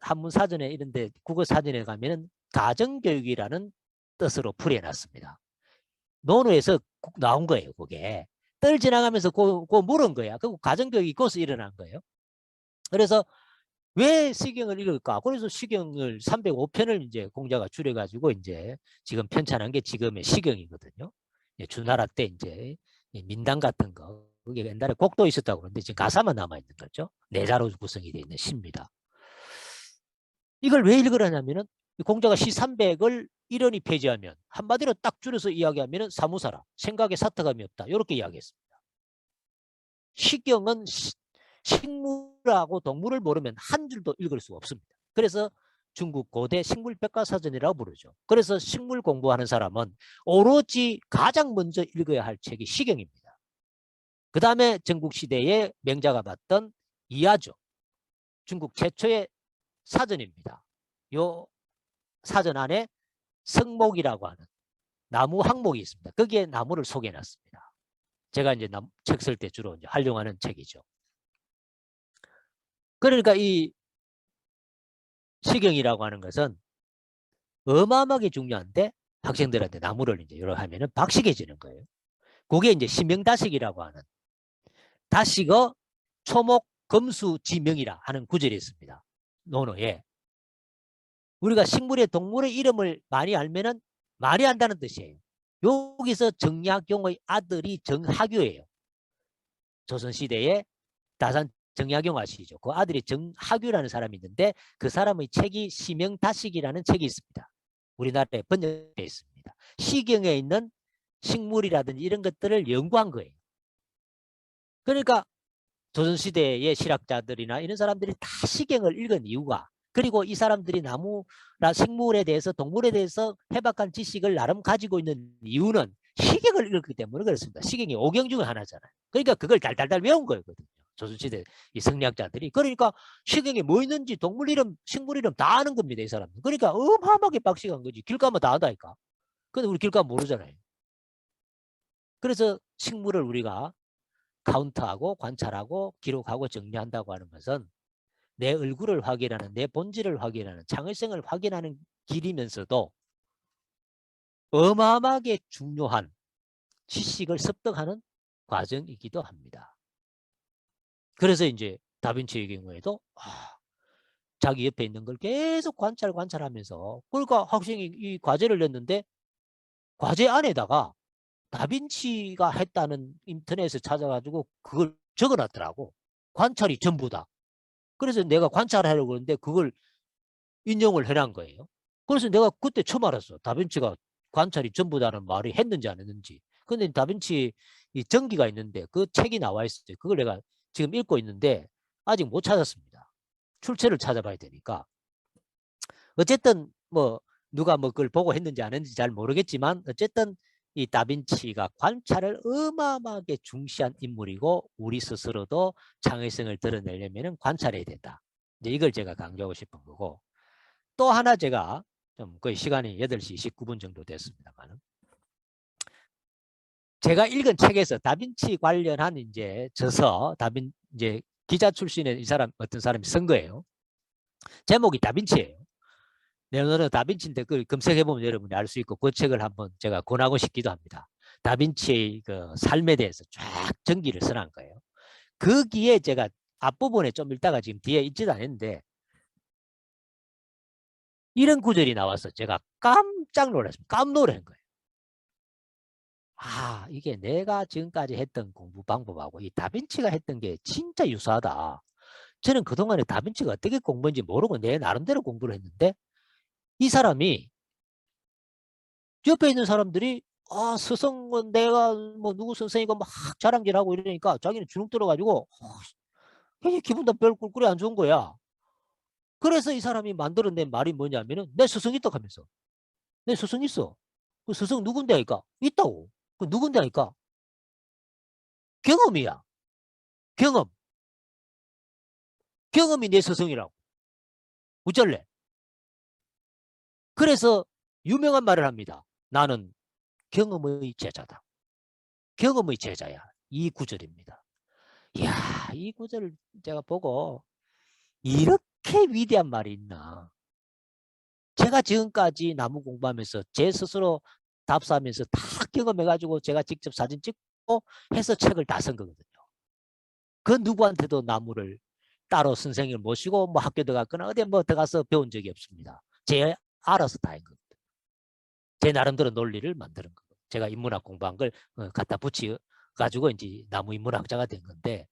한문 사전에 이런데 국어 사전에 가면은 가정교육이라는 뜻으로 풀이해놨습니다. 논어에서 나온 거예요. 그게 뜰 지나가면서 그 물은 거야. 그 가정교육이 거기서 일어난 거예요. 그래서 왜 시경을 읽을까? 그래서 시경을 305편을 이제 공자가 줄여가지고 이제 지금 편찬한 게 지금의 시경이거든요. 주나라 때 이제 민당 같은 거, 그게 옛날에 곡도 있었다고 그러는데 지금 가사만 남아 있는 거죠. 내자로 구성이 되어 있는 시입니다. 이걸 왜 읽으라냐면은 공자가 시 300을 이론이 폐지하면 한마디로 딱 줄여서 이야기하면 사무사라. 생각에 사탁함이 없다. 이렇게 이야기했습니다. 시경은 식물하고 동물을 모르면 한 줄도 읽을 수 없습니다. 그래서 중국 고대 식물백과사전이라고 부르죠. 그래서 식물 공부하는 사람은 오로지 가장 먼저 읽어야 할 책이 시경입니다. 그 다음에 전국시대의 명자가 봤던 이하죠. 중국 최초의 사전입니다. 요 사전 안에 성목이라고 하는 나무 항목이 있습니다. 거기에 나무를 소개해놨습니다. 제가 이제 책 쓸 때 주로 이제 활용하는 책이죠. 그러니까 이 시경이라고 하는 것은 어마어마하게 중요한데 학생들한테 나무를 이제 이렇게 하면은 박식해지는 거예요. 그게 이제 시명다식이라고 하는 다식어 초목 검수 지명이라 하는 구절이 있습니다. 논어에. 우리가 식물의 동물의 이름을 많이 알면은 많이 안다는 뜻이에요. 여기서 정약용의 아들이 정하규예요. 조선시대에 다산 정약용 아시죠? 그 아들이 정하규라는 사람이 있는데 그 사람의 책이 시명다식이라는 책이 있습니다. 우리나라에 번역되어 있습니다. 시경에 있는 식물이라든지 이런 것들을 연구한 거예요. 그러니까 조선시대의 실학자들이나 이런 사람들이 다 시경을 읽은 이유가, 그리고 이 사람들이 나무나 식물에 대해서, 동물에 대해서 해박한 지식을 나름 가지고 있는 이유는 시경을 읽었기 때문에 그렇습니다. 시경이 오경 중에 하나잖아요. 그러니까 그걸 달달달 외운 거거든요. 조선시대 이 성리학자들이. 그러니까 시경에 뭐 있는지 동물 이름, 식물 이름 다 아는 겁니다. 이 사람들. 그러니까 어마어마하게 빡시간 거지. 길 가면 다 안다니까. 근데 우리 길 가면 모르잖아요. 그래서 식물을 우리가 카운트하고 관찰하고 기록하고 정리한다고 하는 것은 내 얼굴을 확인하는, 내 본질을 확인하는, 창의성을 확인하는 길이면서도 어마어마하게 중요한 지식을 습득하는 과정이기도 합니다. 그래서 이제 다빈치의 경우에도 자기 옆에 있는 걸 계속 관찰하면서, 그러니까 학생이 이 과제를 냈는데 과제 안에다가 다빈치가 했다는 인터넷에 찾아가지고 그걸 적어놨더라고. 관찰이 전부다. 그래서 내가 관찰하려고 그러는데 그걸 인용을 해놓은 거예요. 그래서 내가 그때 처음 알았어. 다빈치가 관찰이 전부다는 말이 했는지 안 했는지. 근데 다빈치 이 전기가 있는데 그 책이 나와 있어요. 그걸 내가 지금 읽고 있는데 아직 못 찾았습니다. 출처를 찾아봐야 되니까. 어쨌든 뭐 누가 뭐 그걸 보고 했는지 안 했는지 잘 모르겠지만 어쨌든 이 다빈치가 관찰을 어마어마하게 중시한 인물이고 우리 스스로도 창의성을 드러내려면 관찰해야 된다. 이제 이걸 제가 강조하고 싶은 거고, 또 하나 제가 좀 거의 시간이 8시 29분 정도 됐습니다만, 제가 읽은 책에서 다빈치 관련한 이제 저서, 이제 기자 출신의 이 사람, 어떤 사람이 쓴 거예요. 제목이 다빈치예요. 레오나르도 다빈치인데 그걸 검색해보면 여러분이 알 수 있고, 그 책을 한번 제가 권하고 싶기도 합니다. 다빈치의 그 삶에 대해서 쫙 전기를 써놓은 거예요. 거기에 제가 앞부분에 좀 읽다가 지금 뒤에 읽지도 않았는데 이런 구절이 나와서 제가 깜짝 놀랐습니다. 깜놀한 거예요. 이게 내가 지금까지 했던 공부 방법하고 이 다빈치가 했던 게 진짜 유사하다. 저는 그동안에 다빈치가 어떻게 공부했는지 모르고 내 나름대로 공부를 했는데, 이 사람이 옆에 있는 사람들이 스승은 내가 뭐 누구 선생이고 막 자랑질하고 이러니까 자기는 주눅 들어가지고 기분도 별 꿀꿀이 안 좋은 거야. 그래서 이 사람이 만들어낸 말이 뭐냐면은 내 스승 있다 하면서, 내 스승 있어. 그 스승 누군데 하니까 있다고. 그 누군데 하니까 경험이야. 경험. 경험이 내 스승이라고. 어쩔래? 그래서 유명한 말을 합니다. 나는 경험의 제자다. 경험의 제자야. 이 구절입니다. 이야, 이 구절을 제가 보고 이렇게 위대한 말이 있나. 제가 지금까지 나무 공부하면서 제 스스로 답사하면서 다 경험해가지고 제가 직접 사진 찍고 해서 책을 다 쓴 거거든요. 그 누구한테도 나무를 따로 선생님을 모시고 뭐 학교 들어갔거나 어디 뭐 들어가서 배운 적이 없습니다. 제 알아서 다 한 겁니다. 제 나름대로 논리를 만드는 거고, 제가 인문학 공부한 걸 갖다 붙여 가지고 이제 나무 인문학자가 된 건데,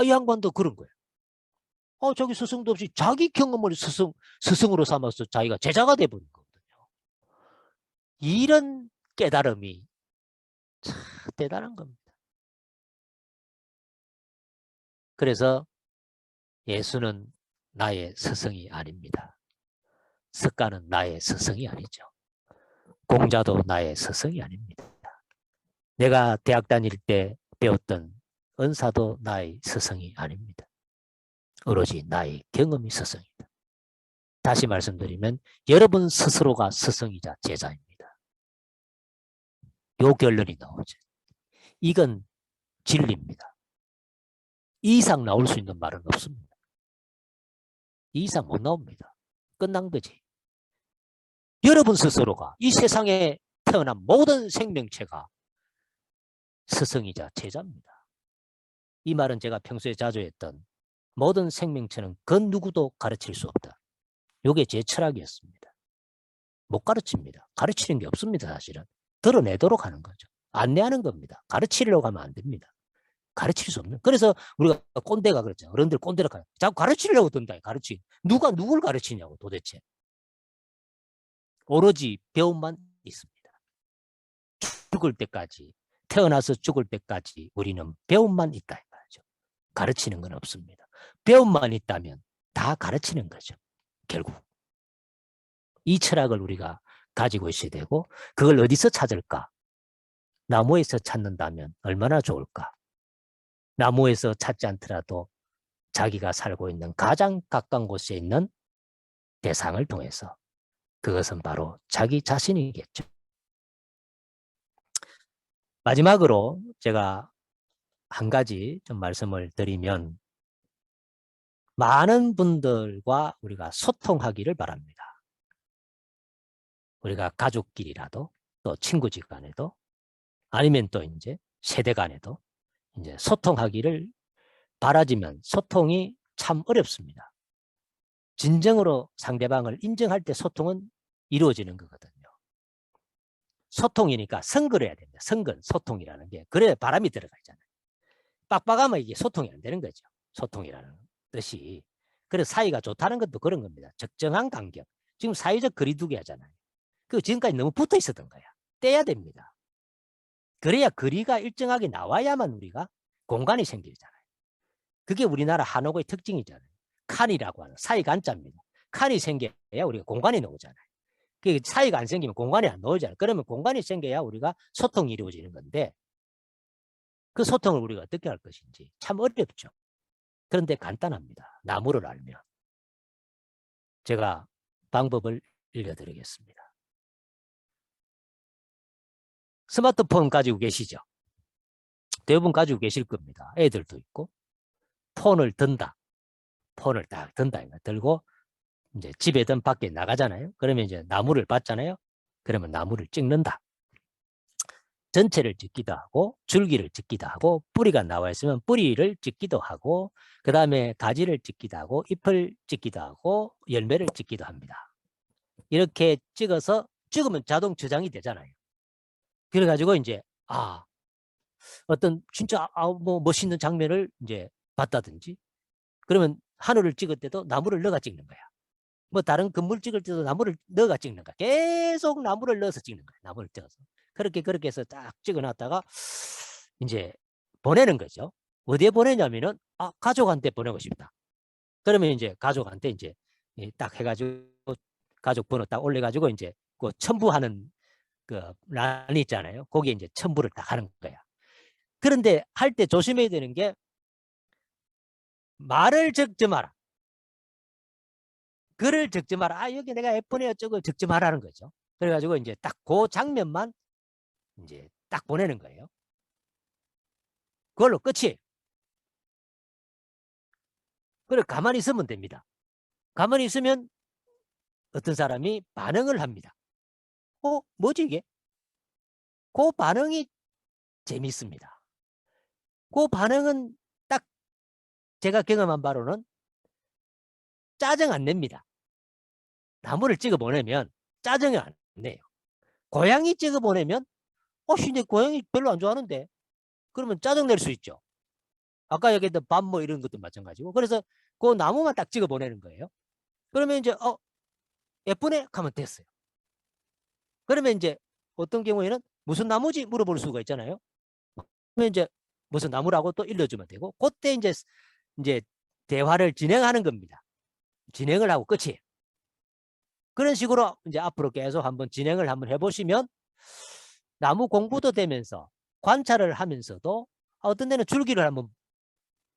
이 양반도 그런 거예요. 저기 스승도 없이 자기 경험을 스승으로 삼아서 자기가 제자가 돼버린 거거든요. 이런 깨달음이 참 대단한 겁니다. 그래서 예수는 나의 스승이 아닙니다. 석가는 나의 스승이 아니죠. 공자도 나의 스승이 아닙니다. 내가 대학 다닐 때 배웠던 은사도 나의 스승이 아닙니다. 오로지 나의 경험이 스승이다. 다시 말씀드리면 여러분 스스로가 스승이자 제자입니다. 요 결론이 나오죠. 이건 진리입니다. 이 이상 나올 수 있는 말은 없습니다. 이 이상 못 나옵니다. 끝난 거지. 여러분 스스로가 이 세상에 태어난 모든 생명체가 스승이자 제자입니다. 이 말은 제가 평소에 자주 했던 모든 생명체는 그 누구도 가르칠 수 없다. 이게 제 철학이었습니다. 못 가르칩니다. 가르치는 게 없습니다. 사실은. 드러내도록 하는 거죠. 안내하는 겁니다. 가르치려고 하면 안 됩니다. 가르칠 수 없는. 그래서 우리가 꼰대가 그랬죠. 어른들 꼰대라 가요. 자꾸 가르치려고 든다. 누가 누굴 가르치냐고 도대체. 오로지 배움만 있습니다. 죽을 때까지, 태어나서 죽을 때까지 우리는 배움만 있다. 가르치는 건 없습니다. 배움만 있다면 다 가르치는 거죠. 결국. 이 철학을 우리가 가지고 있어야 되고 그걸 어디서 찾을까? 나무에서 찾는다면 얼마나 좋을까? 나무에서 찾지 않더라도 자기가 살고 있는 가장 가까운 곳에 있는 대상을 통해서 그것은 바로 자기 자신이겠죠. 마지막으로 제가 한 가지 좀 말씀을 드리면 많은 분들과 우리가 소통하기를 바랍니다. 우리가 가족끼리라도 또 친구지간에도 아니면 또 이제 세대 간에도 이제 소통하기를 바라지만 소통이 참 어렵습니다. 진정으로 상대방을 인정할 때 소통은 이루어지는 거거든요. 소통이니까 선거를 해야 됩니다. 선거, 소통이라는 게. 그래야 바람이 들어가 있잖아요. 빡빡하면 이게 소통이 안 되는 거죠. 소통이라는 뜻이. 그래서 사이가 좋다는 것도 그런 겁니다. 적정한 간격. 지금 사회적 거리두기 하잖아요. 그 지금까지 너무 붙어 있었던 거야. 떼야 됩니다. 그래야 거리가 일정하게 나와야만 우리가 공간이 생기잖아요. 그게 우리나라 한옥의 특징이잖아요. 칸이라고 하는 사이가 한자입니다. 칸이 생겨야 우리가 공간이 나오잖아요. 그 사이가 안 생기면 공간이 안 나오잖아요. 그러면 공간이 생겨야 우리가 소통이 이루어지는 건데 그 소통을 우리가 어떻게 할 것인지 참 어렵죠. 그런데 간단합니다. 나무를 알면. 제가 방법을 알려드리겠습니다. 스마트폰 가지고 계시죠? 대부분 가지고 계실 겁니다. 애들도 있고 폰을 든다. 폰을 딱 든다. 들고 이제 집에든 밖에 나가잖아요. 그러면 이제 나무를 봤잖아요. 그러면 나무를 찍는다. 전체를 찍기도 하고 줄기를 찍기도 하고 뿌리가 나와 있으면 뿌리를 찍기도 하고 그 다음에 가지를 찍기도 하고 잎을 찍기도 하고 열매를 찍기도 합니다. 이렇게 찍으면 자동 저장이 되잖아요. 그래가지고 이제 어떤 진짜 뭐 멋있는 장면을 이제 봤다든지 그러면 하늘을 찍을 때도 나무를 넣어가 찍는 거야. 뭐 다른 건물 찍을 때도 나무를 넣어가 찍는 거야. 계속 나무를 넣어서 찍는 거야. 나무를 찍어서. 그렇게 해서 딱 찍어놨다가 이제 보내는 거죠. 어디에 보내냐면은 가족한테 보내고 싶다. 그러면 이제 가족한테 이제 딱 해가지고 가족 번호 딱 올려가지고 이제 그 첨부하는 그 란이 있잖아요. 거기에 이제 첨부를 딱 하는 거야. 그런데 할 때 조심해야 되는 게 말을 적지 마라. 글을 적지 마라. 여기 내가 F네 어쩌고 적지 마라는 거죠. 그래가지고 이제 딱 그 장면만 이제 딱 보내는 거예요. 그걸로 끝이에요. 그래 가만히 있으면 됩니다. 가만히 있으면 어떤 사람이 반응을 합니다. 뭐지 이게? 그 반응이 재밌습니다. 그 반응은 딱 제가 경험한 바로는 짜증 안 냅니다. 나무를 찍어 보내면 짜증이 안 내요. 고양이 찍어 보내면 근데 고양이 별로 안 좋아하는데 그러면 짜증 낼 수 있죠. 아까 얘기했던 밥 뭐 이런 것도 마찬가지고. 그래서 그 나무만 딱 찍어 보내는 거예요. 그러면 이제 예쁘네 하면 됐어요. 그러면 이제 어떤 경우에는 무슨 나무지 물어볼 수가 있잖아요. 그러면 이제 무슨 나무라고 또 일러주면 되고 그때 이제 대화를 진행하는 겁니다. 진행을 하고 끝이에요. 그런 식으로 이제 앞으로 계속 한번 진행을 한번 해보시면 나무 공부도 되면서 관찰을 하면서도 어떤 데는 줄기를 한번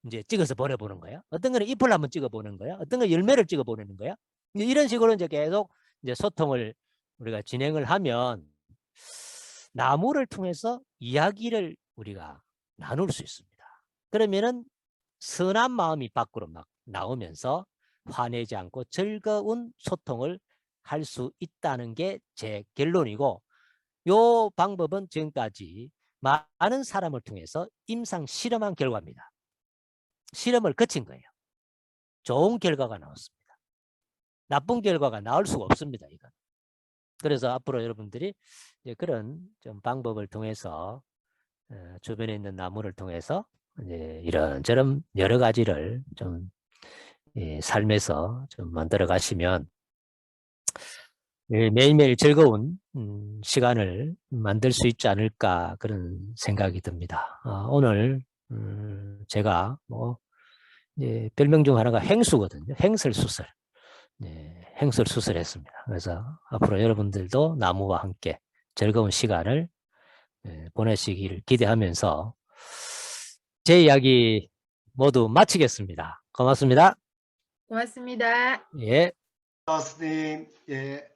이제 찍어서 보내보는 거야. 어떤 거는 잎을 한번 찍어보는 거야. 어떤 건 열매를 찍어보내는 거야. 이런 식으로 이제 계속 이제 소통을 우리가 진행을 하면 나무를 통해서 이야기를 우리가 나눌 수 있습니다. 그러면은 선한 마음이 밖으로 막 나오면서 화내지 않고 즐거운 소통을 할 수 있다는 게 제 결론이고 이 방법은 지금까지 많은 사람을 통해서 임상 실험한 결과입니다. 실험을 거친 거예요. 좋은 결과가 나왔습니다. 나쁜 결과가 나올 수가 없습니다. 이건. 그래서 앞으로 여러분들이 이제 그런 좀 방법을 통해서 주변에 있는 나무를 통해서 이제 이런저런 여러 가지를 좀 삶에서 좀 만들어 가시면 매일매일 즐거운 시간을 만들 수 있지 않을까 그런 생각이 듭니다. 오늘 제가 뭐 별명 중 하나가 행수거든요. 행설수설. 행설수설했습니다. 그래서 앞으로 여러분들도 나무와 함께 즐거운 시간을 보내시기를 기대하면서 제 이야기 모두 마치겠습니다. 고맙습니다. 고맙습니다. 예. 교수님, 예.